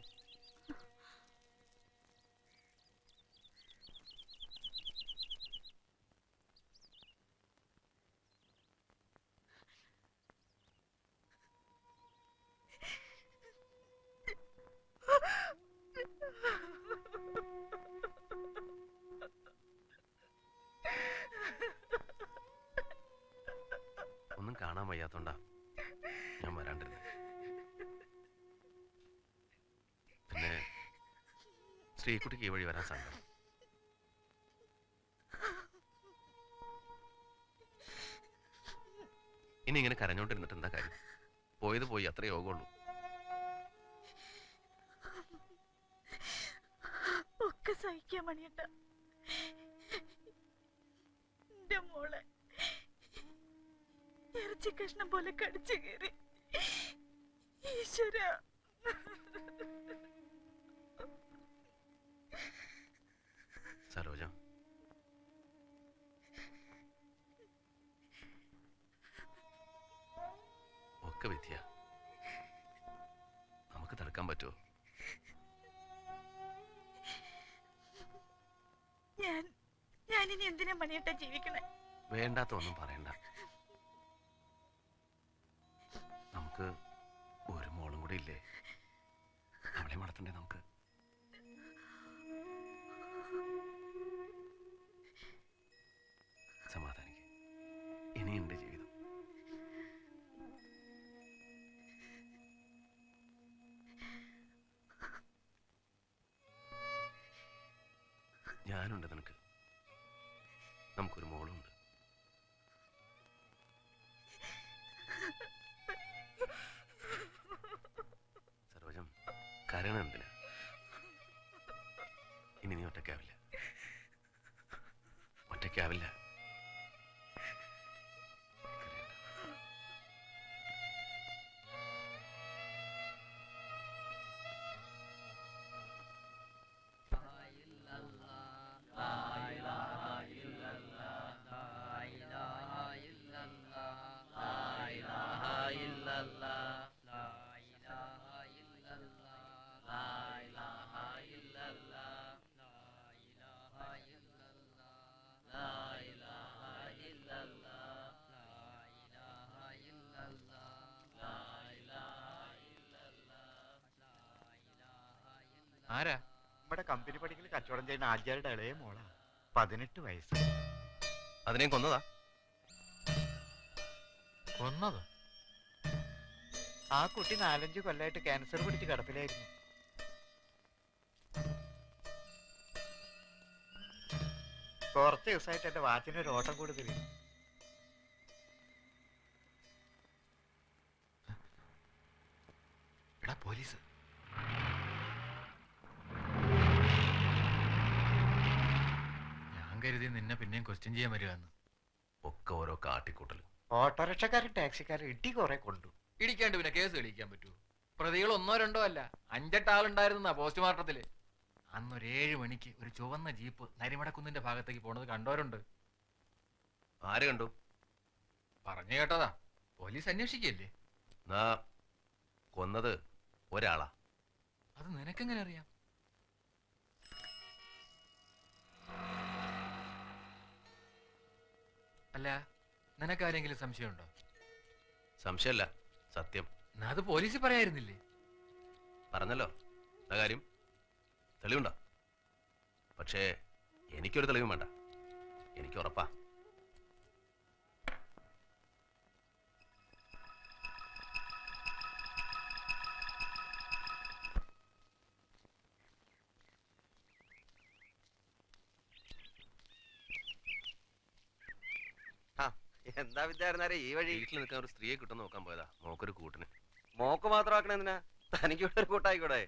ഒന്നും കാണാൻ വയ്യാത്തോണ്ടാ ഞാൻ വരാണ്ടിരുന്നത്. പിന്നെ ശ്രീകുട്ടിക്ക് ഈ വഴി വരാൻ സാധിക്കും. ഇനി ഇങ്ങനെ കരഞ്ഞോണ്ടിരുന്നിട്ട് എന്താ കാര്യം? പോയത് പോയി, അത്രേ യോഗമുള്ളൂ. ഒക്കെ സഹിക്കാൻ മണിയണ്ട. എന്റെ മോളെ ഇറച്ചി കഷ്ണം പോലെ കടിച്ചു കയറി. ഈശ്വര, സരോജം, ഒക്കെ വിദ്യ. നമുക്ക് തടുക്കാൻ പറ്റുമോ? ഞാനിനി എന്തിനാ മണിയട്ട ജീവിക്കണേ? വേണ്ടാത്ത ഒന്നും പറയണ്ട. നമുക്ക് ഒരു മോളും കൂടി ഇല്ലേ? അവളെ വളർത്തണ്ടേ നമുക്ക്? സമാധാനിക്ക്. ഇനിയുണ്ട് ജീവിതം. ഞാനുണ്ട് നിനക്ക്. നമുക്കൊരു മോളുണ്ട്. സരോജം, കരയണം എന്തിനാ? ഇനി നീ ഒറ്റയ്ക്കാവില്ല. ഒറ്റയ്ക്കാവില്ല. ആരാ? നമ്മുടെ കമ്പനി പടിക്കൽ കച്ചവടം ചെയ്യുന്ന ആചാരുടെ ഇളയ മോളാ. 18 വയസ്സ്. അതിനെ കൊന്നതാ? കൊന്നതോ? ആ കുട്ടി 4-5 കൊല്ലമായിട്ട് ക്യാൻസർ പിടിച്ച് കിടപ്പിലായിരുന്നു. കുറച്ച് ദിവസമായിട്ട് എന്റെ വാച്ചിനൊരു ഓട്ടം കൂടുതൽ. എടാ പോലീസ്! ഞാൻ കരുതി നിന്നെ പിന്നെയും ക്വസ്റ്റ്യൻ ചെയ്യാൻ വരുവാന്ന്. ഒക്കെ ഓരോ കാട്ടിക്കൂട്ടൽ. ഓട്ടോറിക്ഷക്കാരും ടാക്സിക്കാരും ഇടി കുറെ കൊണ്ടു. ഇടിക്കാണ്ട് പിന്നെ കേസ് തെളിയിക്കാൻ പറ്റുമോ? പ്രതികൾ 1-2 അല്ല, 5-8 ആളുണ്ടായിരുന്ന പോസ്റ്റ്മോർട്ടത്തില്. അന്നൊരു 7 മണിക്ക് ഒരു ചുവന്ന ജീപ്പ് നരിമടക്കുന്നിന്റെ ഭാഗത്തേക്ക് പോണത് കണ്ടവരുണ്ട്. ആര് കണ്ടു? പറഞ്ഞു കേട്ടതാ. പോലീസ് അന്വേഷിക്കല്ലേ? കൊന്നത് ഒരാളാ. അത് നിനക്കെങ്ങനെ അറിയാം? അല്ല, നിനക്കാരെങ്കിലും സംശയമുണ്ടോ? സംശയമല്ല, സത്യം. അത് പോലീസ് പറയായിരുന്നില്ലേ? പറഞ്ഞല്ലോ. എന്താ കാര്യം? തെളിവുണ്ടോ? പക്ഷേ എനിക്കൊരു തെളിവും വേണ്ട. എനിക്ക് ഉറപ്പാ. എന്താ വിദ്യാർത്ഥി ഈ വഴി? വീട്ടിൽ നിൽക്കാൻ ഒരു സ്ത്രീയെ കിട്ടുന്ന നോക്കാൻ പോയതാ, മോക്കൊരു കൂട്ടിന്. മോക്ക് മാത്രമാക്കണ എന്തിനാ? തനിക്കിവിടെ ഒരു കൂട്ടായിക്കൂടെ?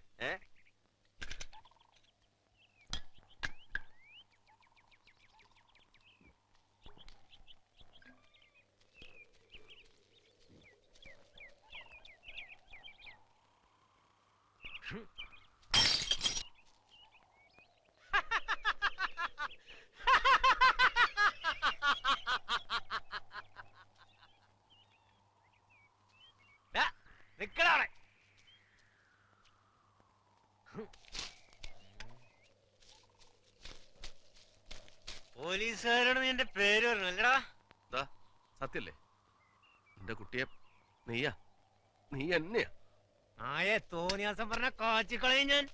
നിക്കടാടെ. പോലീസുകാരോട് നിന്റെ പേര് പറഞ്ഞു അല്ലടാ? സത്യല്ലേ? എന്റെ കുട്ടിയെ നീയാ? നീ എന്നെയാ? ആയെ തോന്നിയാസം പറഞ്ഞ കാച്ചിക്കളയും ഞാൻ.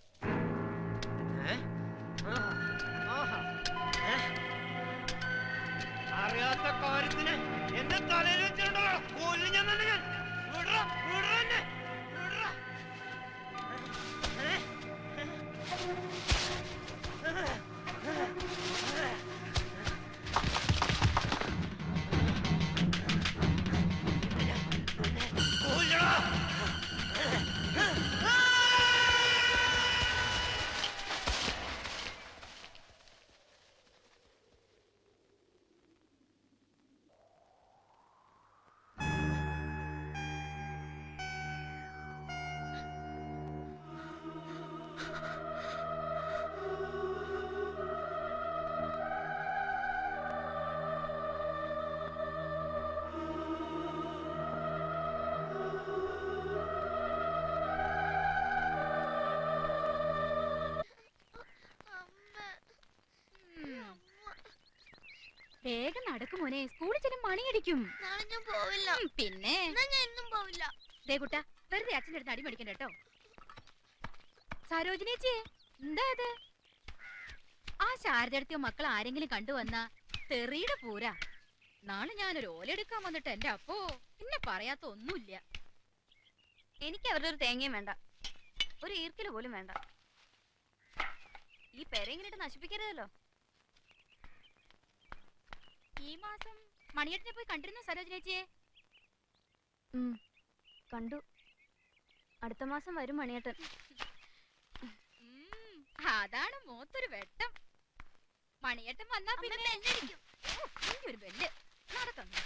അറിയാത്ത കാര്യത്തിന് എന്നെ തലയിൽ വെച്ചിട്ടുണ്ടോ? കൊല്ലും ഞാൻ തന്നെ ഞാൻ. വിടറാ, വിടറാ എന്നെ. വിടറാ. കൊല്ലടാ. വേഗം നടക്കും മോനെ, സ്കൂളിൽ ചെല്ലും മണിയടിക്കും. നാളെ ഞാൻ പോവില്ല. പിന്നെ ഞാൻ എന്നും പോവില്ല. ദേ കുട്ടാ, വെറുതെ അച്ഛൻ്റെ അടുത്ത് അടി മേടിക്കണ്ട കേട്ടോ. സരോജിനേച്ചി, എന്താ ഇത്? ആ ശാരദയോ മക്കൾ ആരെങ്കിലും കണ്ടുവന്നാ തെറിയുടെ പൂരാ. നാളെ ഞാനൊരു ഓലെടുക്കാൻ വന്നിട്ട് എന്റെ അപ്പോ പിന്നെ പറയാത്ത ഒന്നുമില്ല. എനിക്ക് അവരുടെ ഒരു തേങ്ങയും വേണ്ട, ഒരു ഈർക്കില് പോലും വേണ്ട. ഈ പെരയിങ്ങനെ നശിപ്പിക്കരുതല്ലോ. ഈ മാസം മണിയേട്ടനെ പോയി കണ്ടിരുന്നു സരോജിനേച്ചിയെ? കണ്ടു. അടുത്ത മാസം വരും മണിയേട്ടൻ. അതാണ് മോത്തൊരു വെട്ടം. മണിയേട്ടൻ വന്നാ പിന്നെ ഒരു ബെല്ല് നടക്കുന്നു.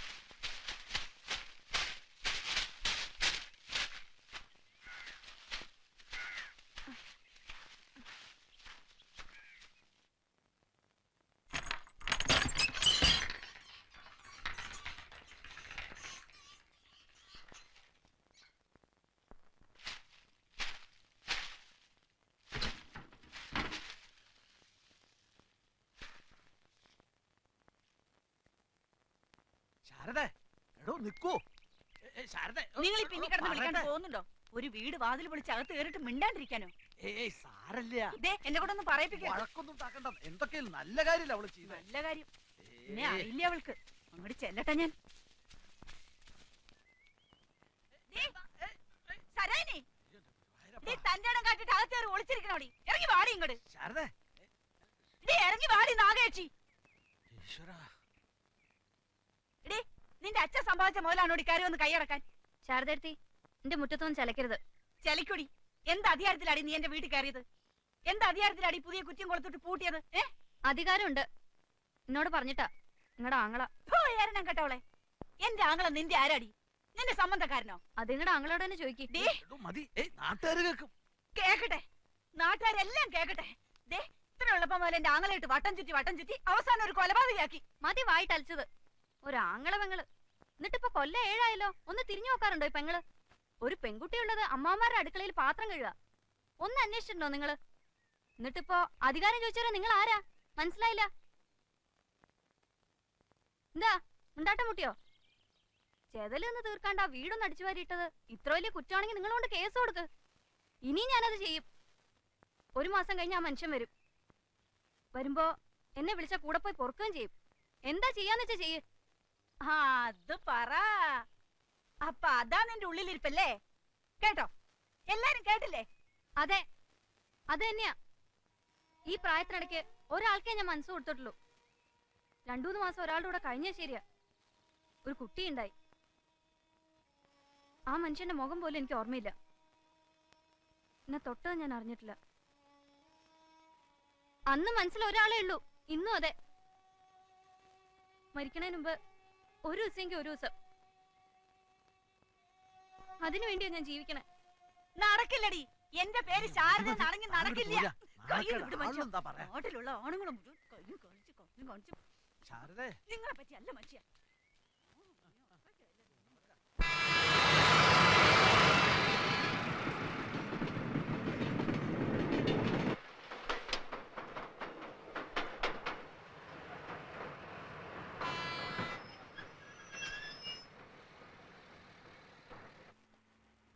നിങ്ങൾ ഈ പിന്നെ കിടന്ന് വിളിക്കാണ്ട് പോകുന്നുണ്ടോ? ഒരു വീട് വാതിൽ വിളിച്ച് അകത്ത് കയറിട്ട് മിണ്ടാണ്ടിരിക്കാനോ? എന്നെ കൂടെ ഒന്ന് പറയിപ്പിക്കാം. എന്തൊക്കെയും നല്ല കാര്യമില്ല അവള് ചെയ്ത. നല്ല കാര്യം എന്നെ അറിയില്ല അവൾക്ക്. അങ്ങോട്ട് ചെല്ലട്ടെ ഞാൻ. തന്റെ ഇടം കാട്ടിട്ട് അകത്ത് കയറി ഒളിച്ചിരിക്കണോടി. ഇറങ്ങി വാടി ഇങ്ങോട്ട്. ഇറങ്ങി വാടി നാഗേക്ഷി. നിന്റെ അച്ഛൻ സംഭവിച്ച മുതലാണോടി കയറി ഒന്ന് കൈയടക്കാൻ? ശാരദത്തി, എന്റെ മുറ്റത്തൊന്നും ചലക്കരുത്. ചലിക്കൊടി. എന്ത് അധികാരത്തിലാടി നീ എന്റെ വീട്ടിൽ കയറിയത്? എന്ത് അധികാരത്തിലാടി പുതിയ കുറ്റിയും കൊടുത്തിട്ട് പൂട്ടിയത്? അധികാരമുണ്ട്, എന്നോട് പറഞ്ഞിട്ടാ നിങ്ങളുടെ ആങ്ങള. ഏരണം കേട്ടവളെ. എന്റെ ആങ്ങള നിന്റെ ആരാടി? നിന്റെ സംബന്ധക്കാരനോ? അത് നിങ്ങളുടെ ആങ്ങളോട് തന്നെ ചോദിക്കും. കേക്കട്ടെ, നാട്ടുകാരെല്ലാം കേക്കട്ടെ. ഇത്ര എളുപ്പം പോലെ എന്റെ ആങ്ങളായിട്ട് വട്ടം ചുറ്റി അവസാനം ഒരു കൊലപാതകയാക്കി. മതി വായിട്ടലിച്ചത്. ഒരു ആങ്ങള പെങ്ങള്, എന്നിട്ടിപ്പോ കൊല്ലം 7 ആയല്ലോ. ഒന്ന് തിരിഞ്ഞു നോക്കാറുണ്ടോ ഈ പെങ്ങള്? ഒരു പെൺകുട്ടിയുള്ളത് അമ്മാമാരുടെ അടുക്കളയിൽ പാത്രം കഴുകുക. ഒന്ന് അന്വേഷിച്ചിട്ടുണ്ടോ നിങ്ങള്? എന്നിട്ടിപ്പോ അധികാരം ചോദിച്ചാലോ നിങ്ങൾ ആരാ? മനസ്സിലായില്ല. എന്താ ഉണ്ടാട്ടം മുട്ടിയോ? ചെതലൊന്ന് തീർക്കാണ്ട് ആ വീടൊന്ന് അടിച്ചു വാരിയിട്ടത് ഇത്ര വലിയ കുറ്റമാണെങ്കിൽ നിങ്ങളോണ്ട് കേസ് കൊടുക്ക്. ഇനിയും ഞാനത് ചെയ്യും. 1 മാസം കഴിഞ്ഞ് ആ മനുഷ്യൻ വരും. വരുമ്പോ എന്നെ വിളിച്ച കൂടെ പോയി പൊറുക്കുകയും ചെയ്യും. എന്താ ചെയ്യാന്ന് വെച്ചാ ചെയ്യ്. അത് പറ. അപ്പൊ അതാ നിന്റെ ഉള്ളിലിരിപ്പല്ലേ? കേട്ടോ? എല്ലാരും കേട്ടില്ലേ? അതെ, അത് തന്നെയാ. ഈ പ്രായത്തിനിടയ്ക്ക് ഒരാൾക്കേ ഞാൻ മനസ്സ് കൊടുത്തിട്ടുള്ളൂ. 2-3 മാസം ഒരാളുടെ കൂടെ കഴിഞ്ഞാൽ ശരിയാ. ഒരു കുട്ടിയുണ്ടായി. ആ മനുഷ്യന്റെ മുഖം പോലും എനിക്ക് ഓർമ്മയില്ല. എന്നെ തൊട്ടത് ഞാൻ അറിഞ്ഞിട്ടില്ല. അന്ന് മനസ്സിൽ ഒരാളേ ഉള്ളൂ, ഇന്നും അതെ. മരിക്കണതിന് മുമ്പ് ഒരു ദിവസമെങ്കിൽ ഒരു ദിവസം അതിനു വേണ്ടിയാ ഞാൻ ജീവിക്കണേ. നടക്കില്ലടി. എന്റെ പേര് ശാരദ നടങ്ങി നടക്കില്ല. നാട്ടിലുള്ള ആണുങ്ങളും മുഴുവൻ കയ്യും കാണിച്ച് നിങ്ങളെ പറ്റി അല്ല മനുഷ്യ.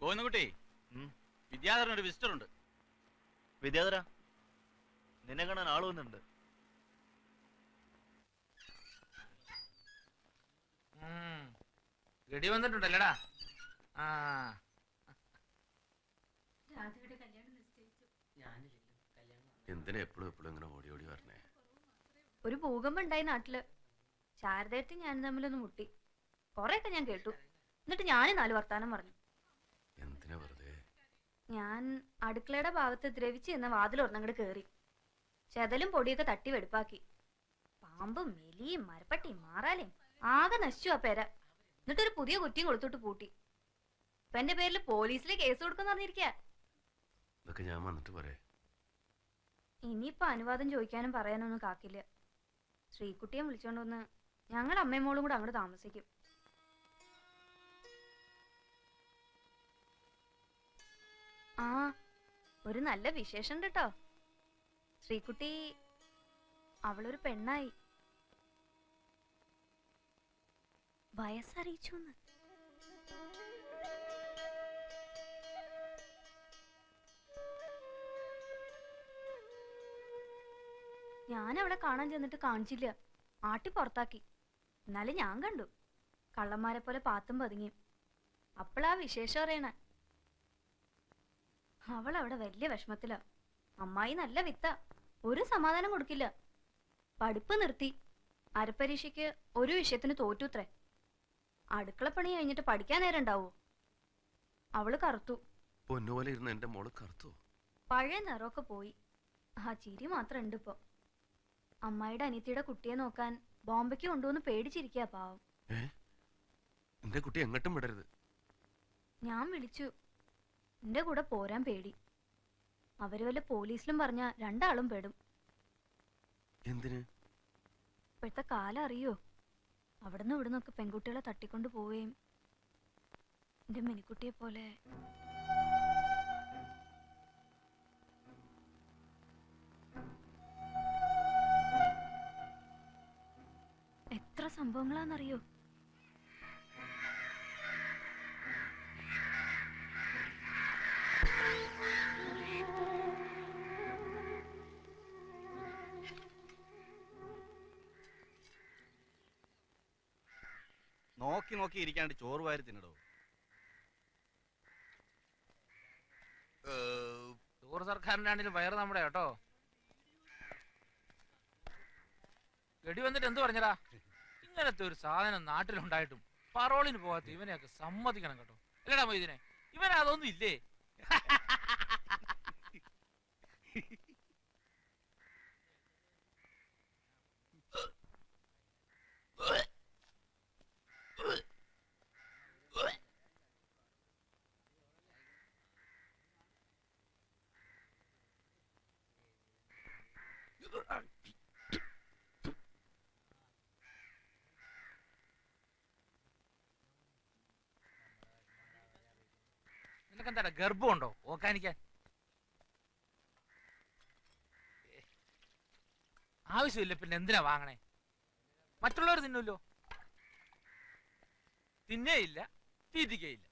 ഗോവിന്ദൻകുട്ടി, വിദ്യാധരൻ ഒരു വിസിറ്റർ ഉണ്ട്. വിദ്യാധര, നിന്നെ കാണാൻ ആള് വന്നിട്ടുണ്ട്. ഗഡി വന്നിട്ടുണ്ടല്ലേടാ? ആ, എന്തിനാ എപ്പോഴും എപ്പോഴും ഇങ്ങനെ ഓടി ഓടി വരണേ? ഒരു ഭൂകമ്പം ഉണ്ടായി നാട്ടില്. ശാരദയത്തി ഞാൻ തമ്മിലൊന്ന് മുട്ടി. കൊറേയൊക്കെ ഞാൻ കേട്ടു. എന്നിട്ട് ഞാൻ 4 വർത്താനം പറഞ്ഞു. എന്തിനാ വെറുതെ? ഞാൻ അടുക്കളയുടെ ഭാഗത്ത് ദ്രവിച്ച് എന്ന വാതിലൊരെണ്ണങ്ങട് കേറി. ചെതലും പൊടിയൊക്കെ തട്ടി വെടുപ്പാക്കി. പാമ്പും എലിയും മരപ്പട്ടിയും മാറാലയും ആകെ നശിച്ചു ആ പേര. എന്നിട്ടൊരു പുതിയ കുറ്റിയും കൊടുത്തിട്ട് പൂട്ടി. ഇപ്പൊ എന്റെ പേരിൽ പോലീസിലെ കേസ് കൊടുക്കുന്ന പറഞ്ഞിരിക്ക. ഇതൊക്കെ ഞാൻ വന്നിട്ട് പറയേ. ഇനിയിപ്പൊ അനുവാദം ചോദിക്കാനും പറയാനൊന്നും കാക്കില്ല. ശ്രീകുട്ടിയെ വിളിച്ചോണ്ട് വന്ന് ഞങ്ങളുടെ അമ്മയും മോളും കൂടെ അങ്ങോട്ട് താമസിക്കും. ആ, ഒരു നല്ല വിശേഷം ഉണ്ട് കേട്ടോ. ശ്രീകുട്ടി അവളൊരു പെണ്ണായി. വയസ്സറിയിച്ചു. ഞാൻ അവളെ കാണാൻ ചെന്നിട്ട് കാണിച്ചില്ല. ആട്ടി പുറത്താക്കി. എന്നാലും ഞാൻ കണ്ടു, കള്ളന്മാരെ പോലെ പാത്തും പതുങ്ങിയും. അപ്പോഴാ വിശേഷം അറിയണേ. അവൾ അവിടെ വലിയ വിഷമത്തിലാ. അമ്മായി നല്ല വിത്ത, ഒരു സമാധാനം കൊടുക്കില്ല. പഠിപ്പ് നിർത്തി. അരപ്പരീക്ഷയ്ക്ക് ഒരു വിഷയത്തിന് തോറ്റുത്രേ. അടുക്കളപ്പണി കഴിഞ്ഞിട്ട് പഠിക്കാൻ നേരം ഉണ്ടാവോ? അവള് കറുത്തു. പൊന്നുപോലെ ഇരുന്ന് എന്റെ മോള് കറുത്തു. പഴയ നിറമൊക്കെ പോയി. ആ ചിരി മാത്രം ഉണ്ട് ഇപ്പൊ. അമ്മായിയുടെ അനിയത്തിയുടെ കുട്ടിയെ നോക്കാൻ ബോംബെക്ക് കൊണ്ടുവന്ന് പേടിച്ചിരിക്കാ പാവം. എന്റെ കുട്ടി എങ്ങോട്ടും വിടരുത്. ഞാൻ വിളിച്ചു. എന്റെ കൂടെ പോരാൻ പേടി. അവര് വല്ല പോലീസിലും പറഞ്ഞ 2 ആളും പെടും. എന്തിന്? ഇപ്പോഴത്തെ കാലം അറിയോ? അവിടുന്ന് ഇവിടുന്നൊക്കെ പെൺകുട്ടികളെ തട്ടിക്കൊണ്ട് പോവുകയും എന്റെ മിനിക്കുട്ടിയെ പോലെ. എത്ര സംഭവങ്ങളാന്നറിയോ? നോക്കി നോക്കി ഇരിക്കാണ്ട് ചോറ് വാരി തിന്നടോ. ചോറ് സർക്കാരിന്റെ ആണെങ്കിലും വയറ് നമ്മുടെ കേട്ടോ. ഗഡി വന്നിട്ട് എന്ത് പറഞ്ഞടാ? ഇങ്ങനത്തെ ഒരു സാധനം നാട്ടിലുണ്ടായിട്ടും പറോളിന് പോകാത്ത ഇവനെയൊക്കെ സമ്മതിക്കണം കേട്ടോ. അല്ലടാ മൊയ്തീനെ, ഇവൻ അതൊന്നും ഇല്ലേ? നിനക്കെന്താടാ ഗർഭമുണ്ടോ ഓക്കാനിക്കാൻ? ആവശ്യമില്ല പിന്നെ എന്തിനാ വാങ്ങണേ? മറ്റുള്ളവർ തിന്നൂല്ലോ. തിന്നേയില്ല, തീറ്റിക്കയില്ല.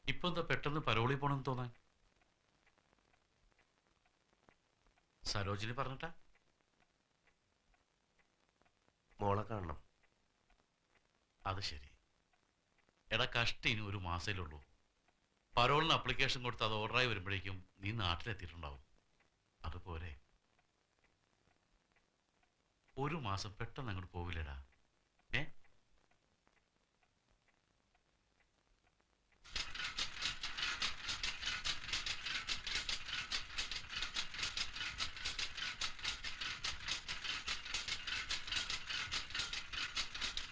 ഇപ്പൊ എന്താ പെട്ടെന്ന് പരോളി പോണെന്ന് തോന്നാൻ? സരോജിനി പറഞ്ഞിട്ടാ? മോളെ കാണണം. അത് അത് ശരി. എടാ കഷ്ടി ഇനി ഒരു മാസേലുള്ളൂ. പരോളിന് അപ്ലിക്കേഷൻ കൊടുത്ത് അത് ഓർഡറായി വരുമ്പോഴേക്കും നീ നാട്ടിലെത്തിയിട്ടുണ്ടാവും. അതുപോലെ ഒരു മാസം പെട്ടെന്ന് അങ്ങോട്ട് പോവില്ലടാ. ഏ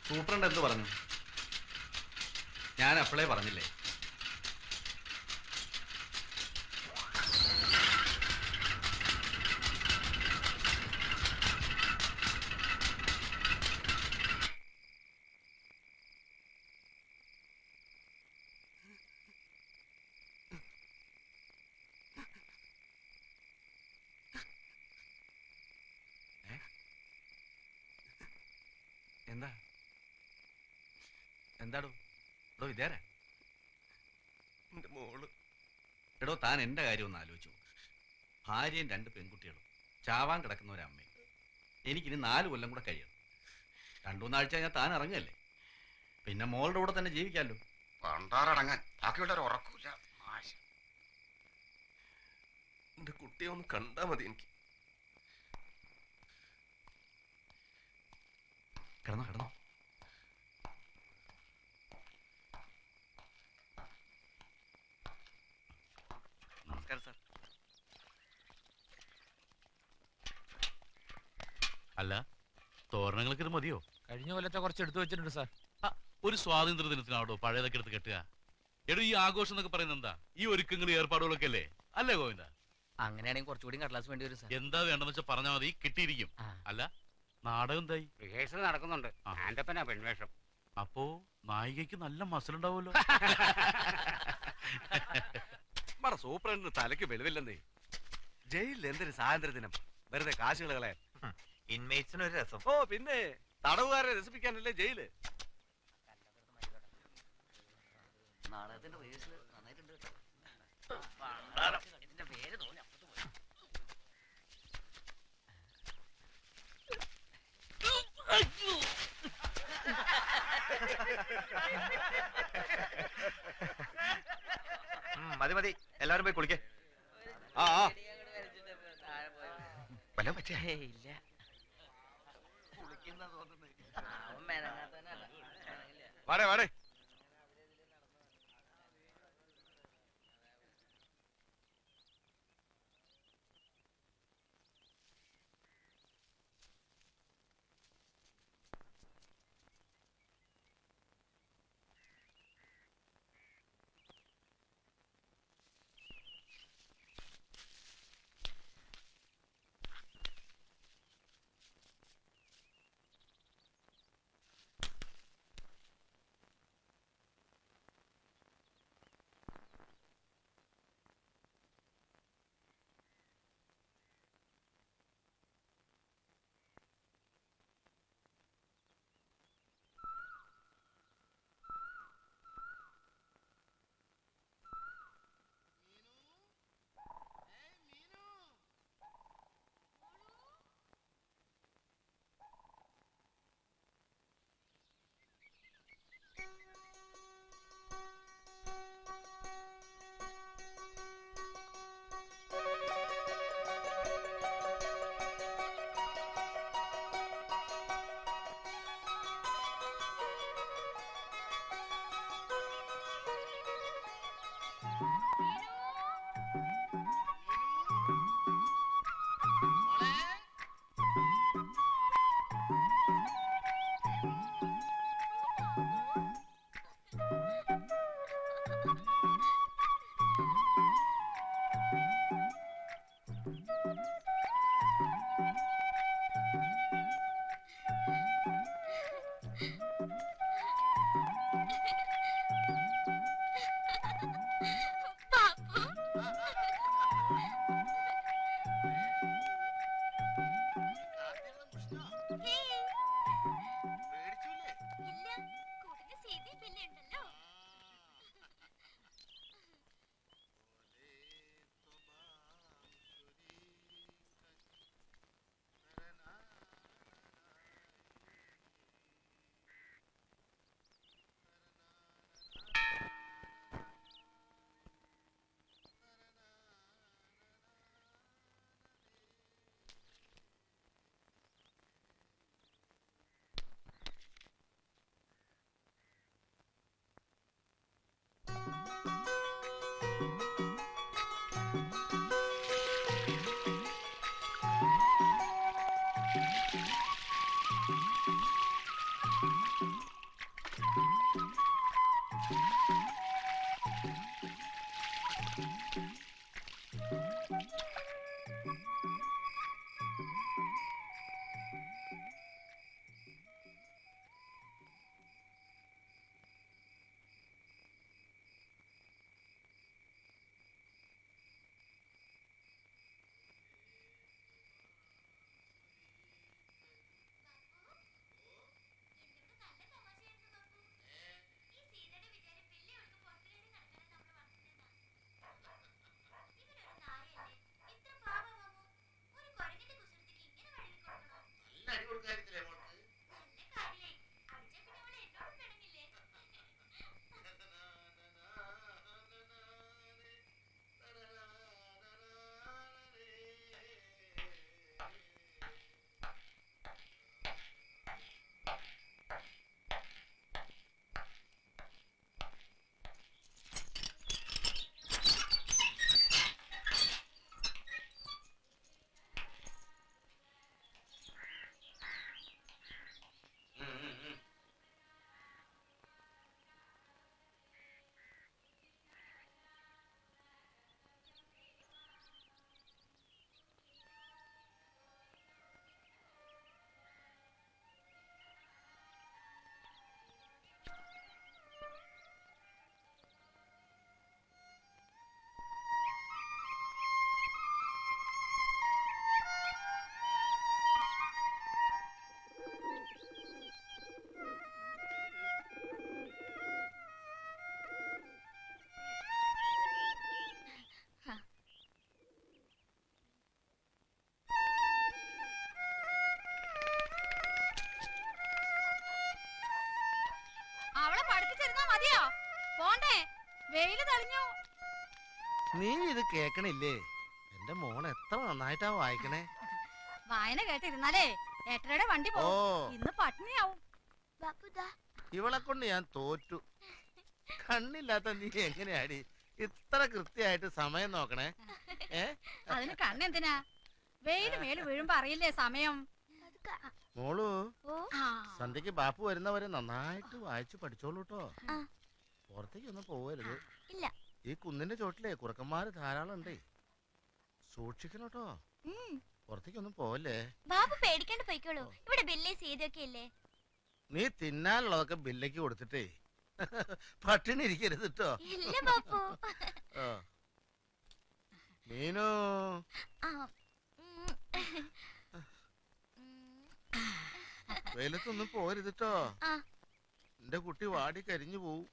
സൂപ്രണ്ട് എന്ത് പറഞ്ഞു? ഞാൻ അപ്പോഴേ പറഞ്ഞില്ലേ. എന്താ എന്താടോ? എടോ ഇതേരാ എന്റെ മോള്. എടോ താൻ എന്റെ കാര്യം ഒന്ന് ആലോചിച്ചു. ഭാര്യയും 2 പെൺകുട്ടികളും ചാവാൻ കിടക്കുന്ന ഒരമ്മയും. എനിക്കിനി 4 കൊല്ലം കൂടെ കഴിയണം. 2-3 ആഴ്ച കഴിഞ്ഞാൽ താൻ ഇറങ്ങല്ലേ. പിന്നെ മോളുടെ കൂടെ തന്നെ ജീവിക്കാമല്ലോ. പണ്ടാറടങ്ങാൻ ബാക്കിയുള്ള ഉറക്കൂല. എന്റെ കുട്ടിയെ ഒന്ന് കണ്ടാ മതി എനിക്ക്. കിടന്നോ കിടന്നോ. നമസ്കാരം സാർ. അല്ല, തോരണങ്ങൾക്ക് ഇത് മതിയോ? കഴിഞ്ഞ കൊല്ലത്തെ കുറച്ച് എടുത്തു വെച്ചിട്ടുണ്ട് സാർ. ഒരു സ്വാതന്ത്ര്യ ദിനത്തിനാണോ പഴയതൊക്കെ എടുത്ത് കെട്ടുക? എടോ ഈ ആഘോഷം എന്നൊക്കെ പറയുന്നത് എന്താ? ഈ ഒരുക്കങ്ങളും ഏർപ്പാടുകളൊക്കെ അല്ലേ? അല്ലേ ഗോവിന്ദ? അങ്ങനെയാണെങ്കിൽ കുറച്ചുകൂടി കടലാസ് വേണ്ടി വരും സാർ. എന്താ വേണ്ടെന്ന് വെച്ചാൽ പറഞ്ഞാൽ മതി, കിട്ടിയിരിക്കും. അല്ല, നാടകം എന്തായി? റിഹേഴ്സൽ നടക്കുന്നുണ്ട്. ആന്റപ്പനാ പെൺവേഷം. അപ്പോ നായികയ്ക്ക് നല്ല മസിലുണ്ടാവുമല്ലോ. നമ്മുടെ സൂപ്രണ്ടിന് തലയ്ക്ക് വെളിവില്ലെന്നേ. ജയിലിൽ എന്തൊരു സ്വാതന്ത്ര്യദിനം, വെറുതെ കാശുകളെ. ഇൻമേറ്റ്സിന് ഒരു രസം. ഓ പിന്നെ തടവുകാരെ രസിപ്പിക്കാനല്ലേ ജയില്. നാടകത്തിന്റെ റിഹേഴ്സൽ നന്നായിട്ടുണ്ട് കേട്ടോ. ഇതിന്റെ പേര് തോന്നി അപ്പുറത്ത് പോയി. മതി മതി, എല്ലാവരും പോയി കുളിക്കേ. ആ വല്ല പറ്റിയ ഇല്ല. വാടേ വാടേ. അടുപ്പിച്ചിരുന്നാ മതിയോ? പോണ്ടേ? വെയില് തെളിഞ്ഞു. നീ ഇത് കേക്കണില്ലേ? എന്റെ മോൻ എത്ര നന്നായിട്ടാ വായിക്കണേ. വായന കേട്ടിരുന്നാലേ ഏട്ടരുടെ വണ്ടി പോകും. ഇന്ന് പട്ടിണിയാവും. ഇവളെ കൊണ്ട് ഞാൻ തോറ്റു. കണ്ണില്ലാത്ത നീ എങ്ങനെയാടി ഇത്ര കൃത്യമായിട്ട് സമയം നോക്കണേ? അതിന് കണ്ണെന്തിനാ? വെയില് മേല് വീഴുമ്പോ അറിയില്ലേ സമയം? മോളു, സന്ധ്യക്ക് ബാപ്പു വരുന്നവരെ നന്നായിട്ട് വായിച്ചു പഠിച്ചോളൂ കേട്ടോ. പുറത്തേക്കൊന്നും പോവരുത്. ഈ കുന്നിന്റെ ചോട്ടിലേ കുറുക്കന്മാര് ധാരാളം ഉണ്ടേ, സൂക്ഷിക്കണം കേട്ടോ. പുറത്തേക്കൊന്നും പോവല്ലേ. ബാബു പേടിക്കാണ്ട് പോയിക്കോളൂ. ഇവിടെ ബില്ല് ചെയ്തൊക്കെ ഇല്ലേ? നീ തിന്നാനുള്ളതൊക്കെ ബില്ലേക്ക് കൊടുത്തിട്ടേ പട്ടിണി ഇരിക്കരുത് കേട്ടോ. മീനു, വെയിലത്തൊന്നും പോരുത് കേട്ടോ. എന്റെ കുട്ടി വാടി കരിഞ്ഞു പോവും.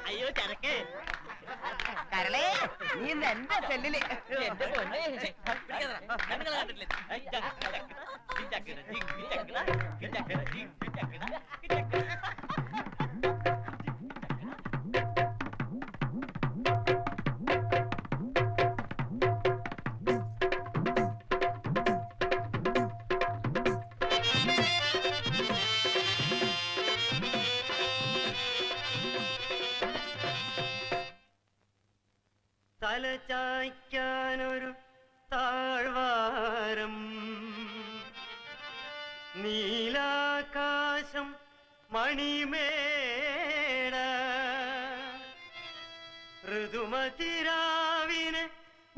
അയ്യോ ചരക്ക് കരളേ, നീ ഇന്ന് എന്റെ സെല്ലില് എന്റെ പൊന്നെ തലചായ്ക്കാനൊരു താഴ്വാരം, നീലാകാശം മണിമേട, ഋതുമതിരാവിനെ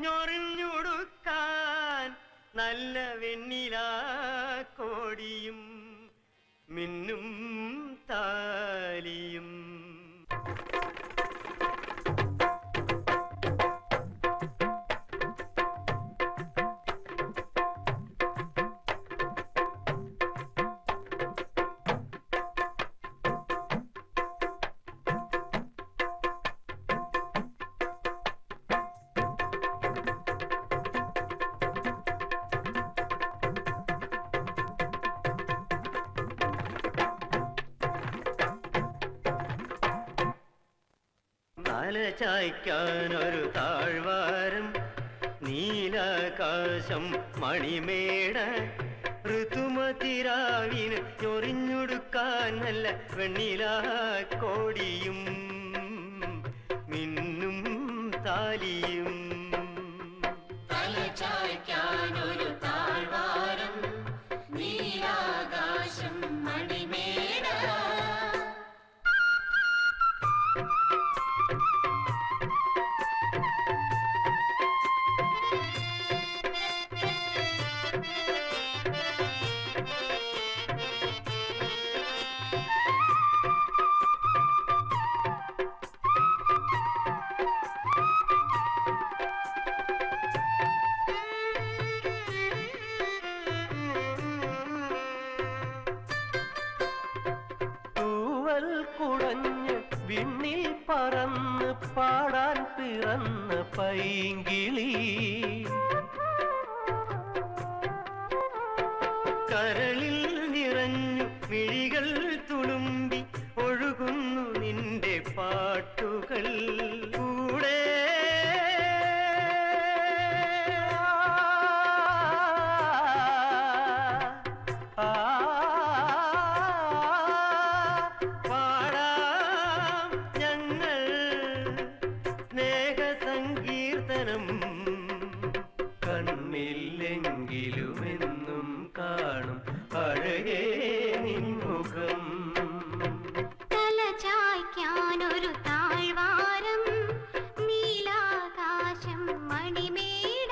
ഞൊറിഞ്ഞുടുക്കാൻ നല്ല വെണ്ണിലാക്കോടിയും മിന്നും താലിയും. തലചായ്ക്കാനൊരു താഴ്വാരം, നീലാകാശം മണിമേട, ഋതുമതിരാവിന് ഞൊറിഞ്ഞുടുക്കാൻ നല്ല വെണ്ണിലാക്കോടിയും മിന്നും താലിയും. തലചായ്ക്കാനൊരു താഴ്വാരം, നീലാകാശം മണിമേട. കുടഞ്ഞ് വിണ്ണിൽ പറന്ന് പാടാൻ പിറന്ന പൈങ്കിളി, കരളിൽ നിറഞ്ഞു മിഴികൾ തുളുമ്പി ഒഴുകുന്നു നിന്റെ പാ പാട്ടുകൾ കൂടെ പാടാം ഞങ്ങൾ സ്നേഹസങ്കീർത്തനം കണ്ണില്ലെങ്കിലുമെന്നും കാണും അഴകേ നിൻമുഖം തലചായ്ക്കാനൊരു താഴ്വാരം നീലാകാശം മണിമേട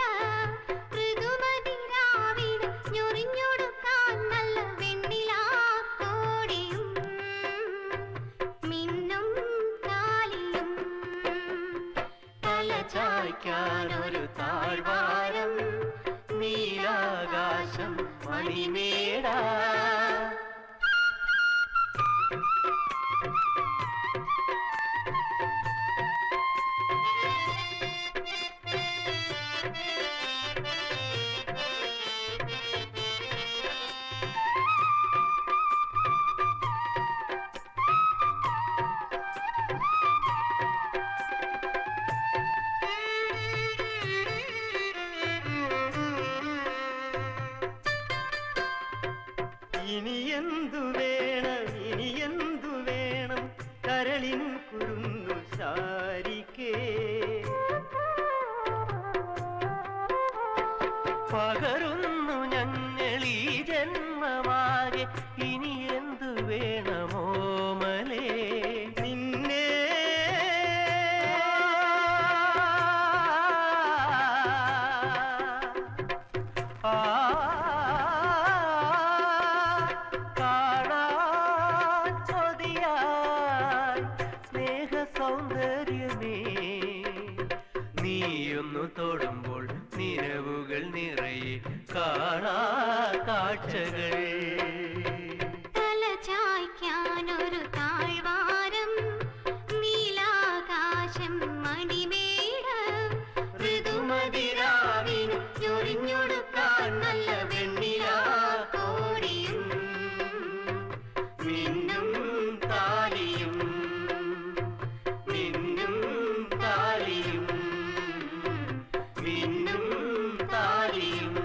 ഋതുമതിരാവിന് ഞൊറിഞ്ഞൊടുക്കാൻ നല്ല വെണ്ണിലാക്കോടിയും മിന്നും താലിയും തലചായ്ക്കാനൊരു താഴ്വാരം നീലാകാശം മണിമേട ഇനിയെന്തു വേണം കരളിൻ കുരുന്നു ശാരിക്കേ പകരുന്നു ഞങ്ങളീ ജന്മമാകെ ഇനി എന്തു വേണമോ മലേ നിന്നെ കാണാൻ കൊതിയായി സ്നേഹ സൗന്ദര്യമേ നീയൊന്നു തൊടുമ്പോൾ നിലവുകൾ നിറയെ കാണാ കാഴ്ചകൾ തലചായ്ക്കാനൊരു താഴ്വാരം നീലാകാശം മണിമേട ഋതുമതിരാവിന് ഞൊറിഞ്ഞൊടുക്കാൻ നല്ല വെണ്ണിലാക്കോടിയും മിന്നും താലിയും മിന്നും താലിയും മിന്നും താലിയും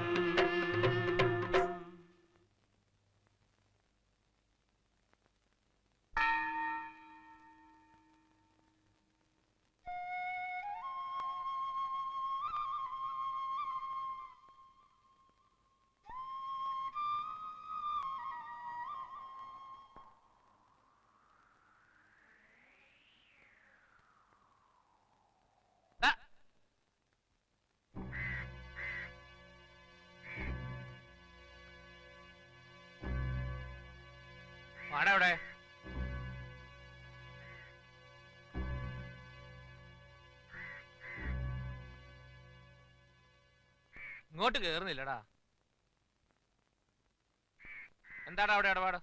വാടവിടെ ഇങ്ങോട്ട് കേറുന്നില്ലടാ. എന്താടാ അവിടെ ഇടപാട്?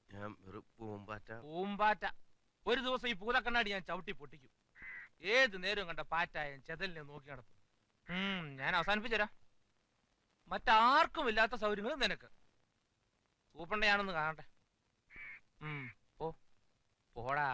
ഞാൻ പൂമ്പാറ്റ പൂമ്പാറ്റ. ഒരു ദിവസം ഈ പൂതക്കണ്ണാടി ഞാൻ ചവിട്ടി പൊട്ടിക്കും. ഏത് നേരവും കണ്ട പാറ്റായും ചെതലിനെ നോക്കി നടത്തും. ഞാൻ അവസാനിപ്പിച്ചുതരാം. മറ്റാർക്കും ഇല്ലാത്ത സൗകര്യങ്ങൾ നിനക്ക്. സൂപ്പണ്ട ഞാനൊന്ന് കാണട്ടെ. പോടാ.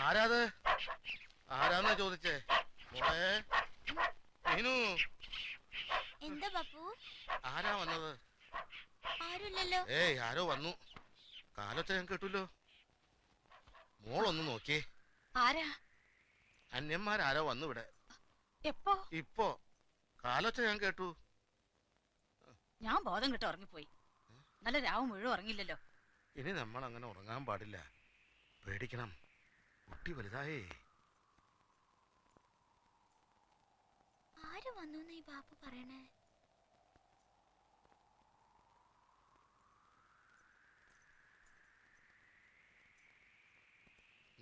ആരാത്? ആരാന്നാ ചോദിച്ചേ? മോളെ മീനു, എന്താ പപ്പു? ആരാ വന്നത്? ആരുമില്ലല്ലോ. ഏയ് ആരോ വന്നു. കാലൊച്ച ഞാൻ കേട്ടല്ലോ. മോളൊന്ന് നോക്കിയേ. ആരാ? അന്യന്മാരാരോ വന്നു ഇവിടെ. എപ്പോ? ഇപ്പോ കാലൊച്ച ഞാൻ കേട്ടു. ഞാൻ ബോധം കിട്ടി ഉറങ്ങിപ്പോയി. നല്ല രാവ് മുഴുവൻ ഉറങ്ങില്ലല്ലോ. ഇനി നമ്മൾ അങ്ങനെ ഉറങ്ങാൻ പാടില്ല. പേടിക്കണം, കുട്ടി വലുതായേ. ആര് വന്നു ഈ ബാപ്പു പറയണേ?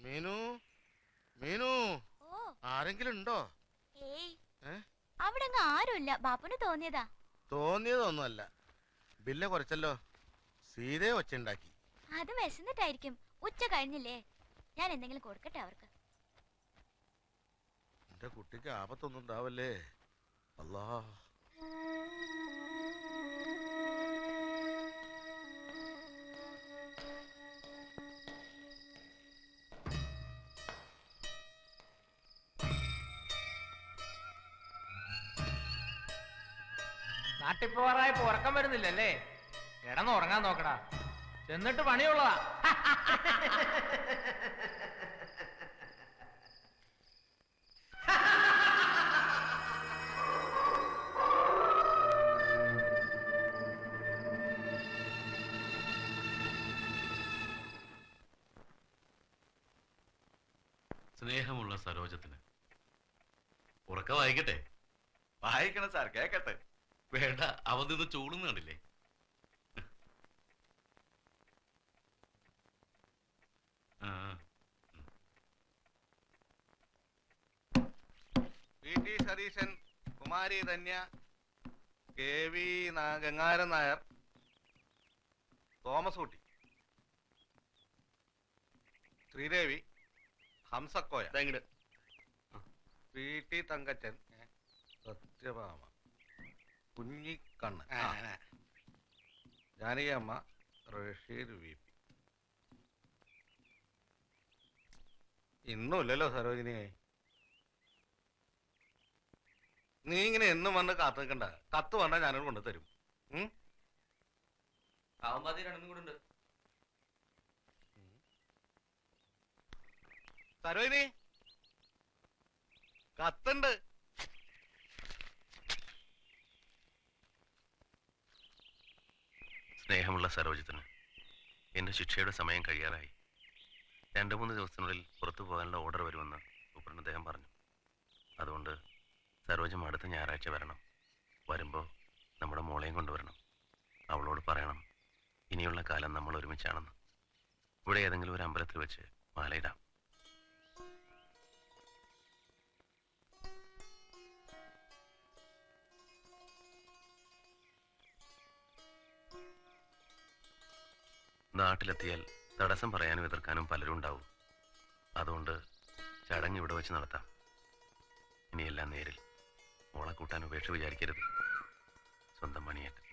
മീനു, മീനു, ആരെങ്കിലും ഉണ്ടോ? അവിടെ ആരുമില്ല. ബാപ്പുന് തോന്നിയതാ. തോന്നിയതൊന്നുമല്ല. ബില്ല് കുറച്ചല്ലോ. സീതയെ ഒച്ചുണ്ടാക്കി. അത് വിശന്നിട്ടായിരിക്കും. ഉച്ച കഴിഞ്ഞില്ലേ? ഞാൻ എന്തെങ്കിലും കൊടുക്കട്ടെ അവർക്ക്. എന്റെ കുട്ടിക്ക് ആപത്തൊന്നും ഉണ്ടാവല്ലേ. അല്ലാ. നാട്ടിൽ പോവാറായപ്പോ ഉറക്കം വരുന്നില്ലല്ലേ? കിടന്ന് ഉറങ്ങാൻ നോക്കടാ. ചെന്നിട്ട് പണിയുള്ളതാ. സ്നേഹമുള്ള സരോജത്തിന് ഉറക്കം വായിക്കട്ടെ? വായിക്കണം സാർ, കേക്കട്ടെ. വേണ്ട, അവൻ നിന്ന് ചൂടുന്ന കണ്ടില്ലേ? PT Satheesan, Kumari Dhanya, KV Gangaran Nair, Thomas Kutty, Sreedevi, Hamsakoya, PT Thankachan, Satyabhama, കുഞ്ഞിക്കണ്ണ്, ജാനകിയമ്മ, Rasheed VP. ഇന്നുമില്ലല്ലോ Sarojini. നീ ഇങ്ങനെ എന്നും വന്ന് കാത്തു നിൽക്കണ്ട. കത്ത് വന്നാൽ ഞാനോട് കൊണ്ടുതരും. കാവമ്പാതി രണ്ടും കൂടെ ഉണ്ട്. സരോജിനി, കത്തുണ്ട്. സ്നേഹമുള്ള സരോജത്തിന് എന്റെ ശിക്ഷയുടെ സമയം കഴിയാറായി. 2-3 ദിവസത്തിനുള്ളിൽ പുറത്തു പോകാനുള്ള ഓർഡർ വരുമെന്ന് സൂപ്രണ്ട് അദ്ദേഹം പറഞ്ഞു. അതുകൊണ്ട് സരോജം അടുത്ത ഞായറാഴ്ച വരണം. വരുമ്പോൾ നമ്മുടെ മോളെയും കൊണ്ടുവരണം. അവളോട് പറയണം ഇനിയുള്ള കാലം നമ്മൾ ഒരുമിച്ചാണെന്ന്. ഇവിടെ ഏതെങ്കിലും ഒരു അമ്പലത്തിൽ വെച്ച് മാലയിടാം. നാട്ടിലെത്തിയാൽ തടസ്സം പറയാനും എതിർക്കാനും പലരും ഉണ്ടാവും. അതുകൊണ്ട് ചടങ്ങ് ഇവിടെ വെച്ച് നടത്താം. ഇനിയെല്ലാം നേരിൽ. മോളെ കൂട്ടാൻ ഉപേക്ഷ വിചാരിക്കരുത്. സ്വന്തം പണിയേറ്റ്.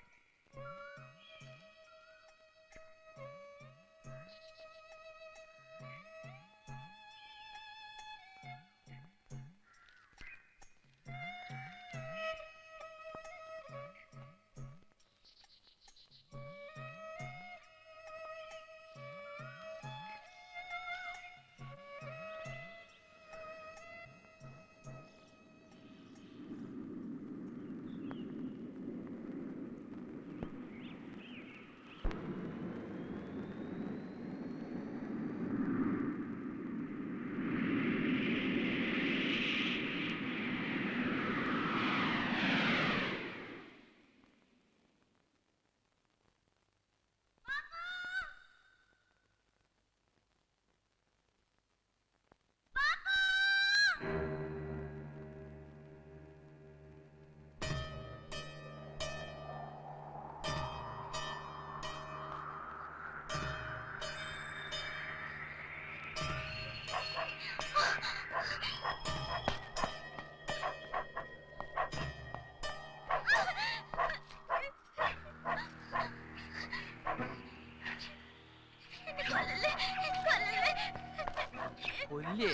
കൊല്ലേ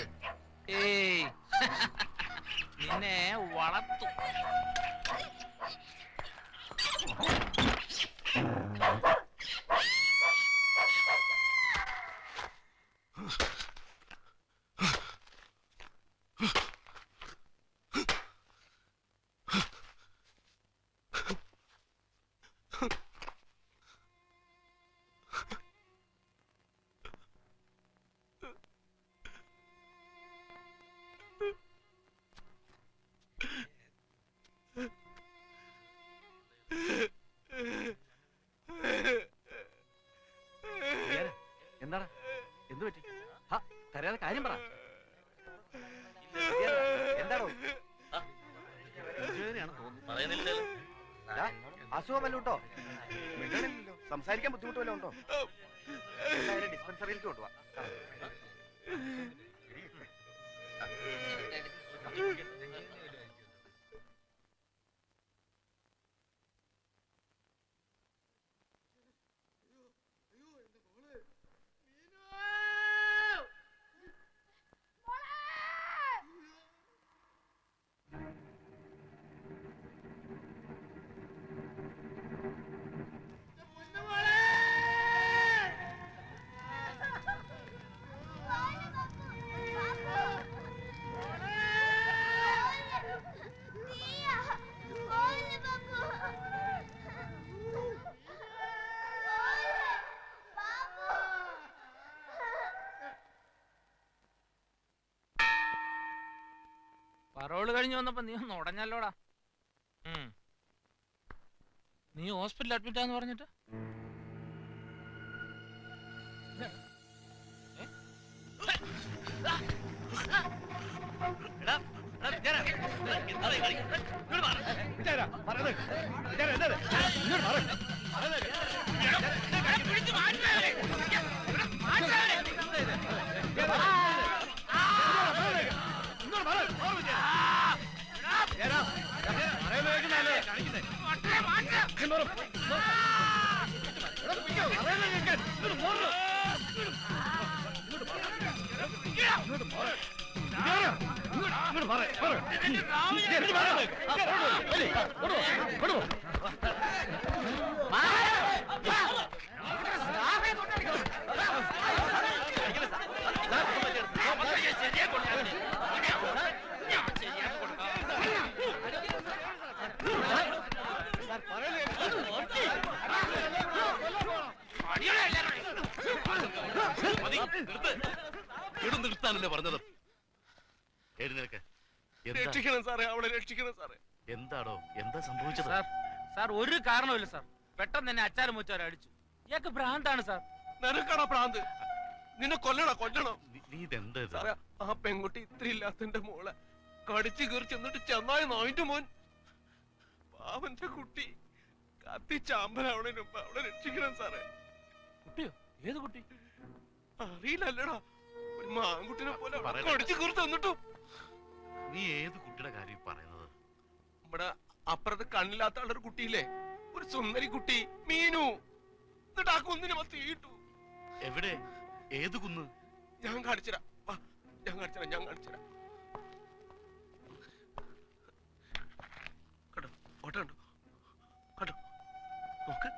ഏയ് നിന്നെ വളർത്തു. എന്താടാ എന്ത് പറ്റി? കരയാതെ കാര്യം പറ. എന്താണോ തോന്നുന്നു? അസുഖം വല്ലതും ഉണ്ടോ? മിണ്ടണില്ലല്ലോ. സംസാരിക്കാൻ ബുദ്ധിമുട്ട് വല്ലതും ഉണ്ടോ? ഡിസ്പെൻസറിയിലേക്ക് കൊണ്ടുപോവാ. പറോള് കഴിഞ്ഞ് വന്നപ്പോ നീ ഒന്ന് ഉടഞ്ഞല്ലോടാ. നീ ഹോസ്പിറ്റലിൽ അഡ്മിറ്റ് ആന്ന് പറഞ്ഞിട്ട് നിർത്താനല്ലേ പറഞ്ഞത്? എഴുന്നേൽക്ക്. രക്ഷിക്കണം സാറേ, അവളെ രക്ഷിക്കണം സാറേ. എന്താടോ, എന്താ സംഭവിച്ചത്? സാർ ഒരു കാരണമില്ല സാർ. പെട്ടെന്ന് തന്നെ അച്ചാരം മുച്ചാരം അടിച്ചു. ഇയാൾക്ക് ഭ്രാന്താണ് സാർ. നിനക്കാണോ ഭ്രാന്ത്? നിന്നെ കൊല്ലണം. നീ ഇതെന്താ സാറേ, ആ പെൺകുട്ടി ഇത്ര ഇല്ലാത്തന്റെ മോളെ കടിച്ചു കീറി ചെന്നിട്ട് ചെന്നായി നായിന്റെ മോൻ പാവന്റെ കുട്ടി കത്തിച്ചാമ്പലാവണതിന് മുമ്പ് അവളെ രക്ഷിക്കണം സാറേ. കുട്ടിയോ? ഏത് കുട്ടി? അറിയില്ലല്ലടാ, ഒരു മാൻകുട്ടിനെ പോലെ കടിച്ചു കീറി തന്നിട്ടും. നീ ഏത് കുട്ടിയുടെ കാര്യം പറയുന്നത്? ഇവിടെ അപ്പുറത്ത് കണ്ണില്ലാത്ത ആളൊരു കുട്ടിയില്ലേ, ഒരു സുന്ദരി കുട്ടി, മീനു. എന്നിട്ട് ആ കുന്നിന് തീയിട്ടു. എവിടെ? ഏത് കുന്ന്? ഞാൻ കാണിച്ചുതരാം. ഞാൻ കാണിച്ചുതരാം. കണ്ടോ, ഓട്ടം കണ്ടോ? നോക്ക്.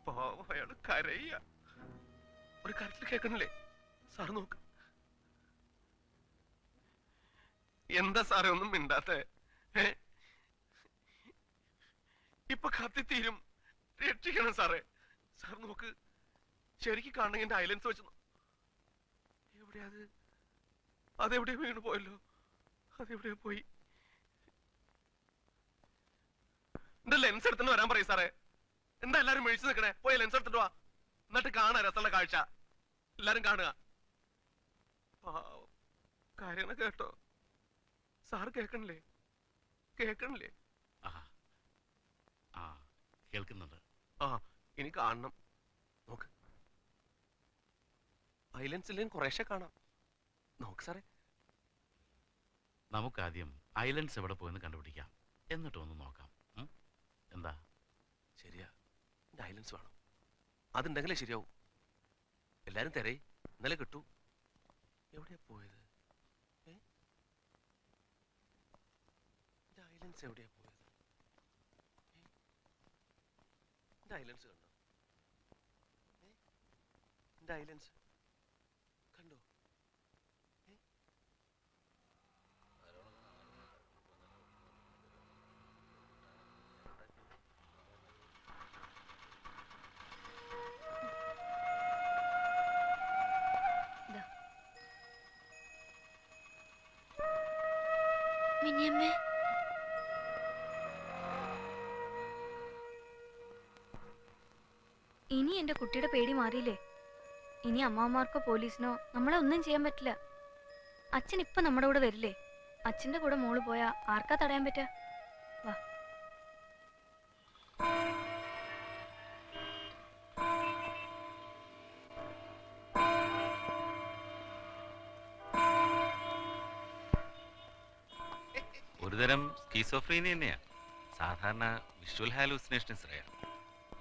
പാവം, അയാള് കരയ്യ. ഒരു കരച്ചിൽ കേൾക്കണില്ലേ സാർ? നോക്ക്. എന്താ സാറേ ഒന്നും മിണ്ടാത്തെ? ഇപ്പൊ കത്തിത്തീരും. രക്ഷിക്കണം സാറേ. സാർ നോക്ക്, ശരിക്കും കാണണമെങ്കിൽ എന്റെ ഐലൻസ് വെച്ച് എവിടെയാ അത്? അതെവിടെയോ വീണ് പോയല്ലോ. അതെവിടെയോ പോയി. എന്റെ ലെൻസ് എടുത്തിട്ട് വരാൻ പറയും സാറേ. എന്താ എല്ലാരും മേടിച്ചു നിൽക്കണേ? പോയി ലെൻസ് എടുത്തിട്ട് വാ, എന്നിട്ട് കാണാ രസമുള്ള കാഴ്ച. എല്ലാരും കാണുക. കാര്യങ്ങൾ കേട്ടോ സാർ? കേൾക്കണില്ലേ? കേൾക്കുന്നുണ്ട്. ഇനി കാണണം. നോക്ക്, ഐലൻഡ്സിലേയും കുറേശ്ശെ കാണാം. നോക്ക് സാറേ. നമുക്കാദ്യം ഐലൻഡ്സ് എവിടെ പോയെന്ന് കണ്ടുപിടിക്കാം, എന്നിട്ട് ഒന്ന് നോക്കാം. എന്താ? ശരിയാ, ഐലൻസ് വേണം. അതുണ്ടെങ്കിലേ ശരിയാവും. എല്ലാരും തിരയി, ഇന്നലെ കിട്ടു. എവിടെയാ പോയത്? ഐലൻസ് എവിടെയാ പോയത്? ഐലൻസ് കണ്ടോ? ഐലൻസ് കണ്ടോ? മിനിയമ്മേ, ഇനി എന്റെ കുട്ടിയുടെ പേടി മാറിയില്ലേ? ഇനി അമ്മാമാർക്കോ പോലീസിനോ നമ്മളെ ഒന്നും ചെയ്യാൻ പറ്റില്ല. അച്ഛൻ ഇപ്പൊ നമ്മുടെ കൂടെ വരില്ലേ? അച്ഛന്റെ കൂടെ മോള് പോയാ ആർക്കാ തടയാൻ പറ്റാ? വാ. ഒരുതരം സ്കീസോഫ്രീനി തന്നെയാ. സാധാരണ വിഷ്വൽ ഹാലൂസിനേഷൻസ് റെയർ.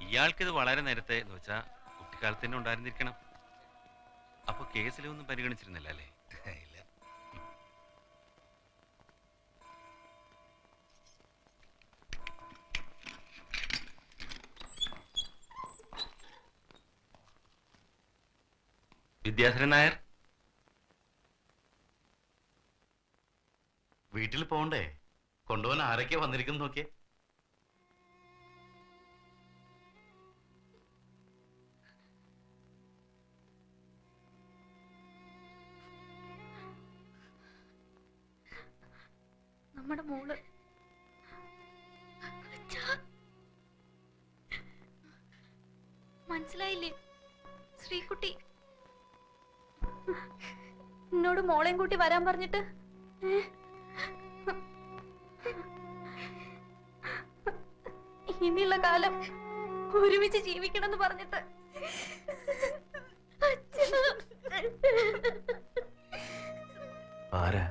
ഇയാൾക്കിത് വളരെ നേരത്തെ എന്ന് വെച്ചാൽ കുട്ടിക്കാലത്ത് തന്നെ ഉണ്ടായിരുന്നിരിക്കണം. അപ്പൊ കേസിലൊന്നും പരിഗണിച്ചിരുന്നില്ല അല്ലേ? ഇല്ല. വിദ്യാധരൻ നായർ, വീട്ടിൽ പോണ്ടേ? കൊണ്ടുപോകാൻ ആരൊക്കെയാ വന്നിരിക്കുന്നു നോക്കിയേ. നമ്മുടെ മോള്. മനസ്സിലായില്ലേ? ശ്രീകുട്ടി എന്നോട് മോളെയും കൂട്ടി വരാൻ പറഞ്ഞിട്ട് ഇനിയുള്ള കാലം ഒരുമിച്ച് ജീവിക്കണം എന്ന് പറഞ്ഞിട്ട് ആരാ?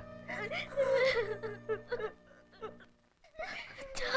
അച്ഛാ.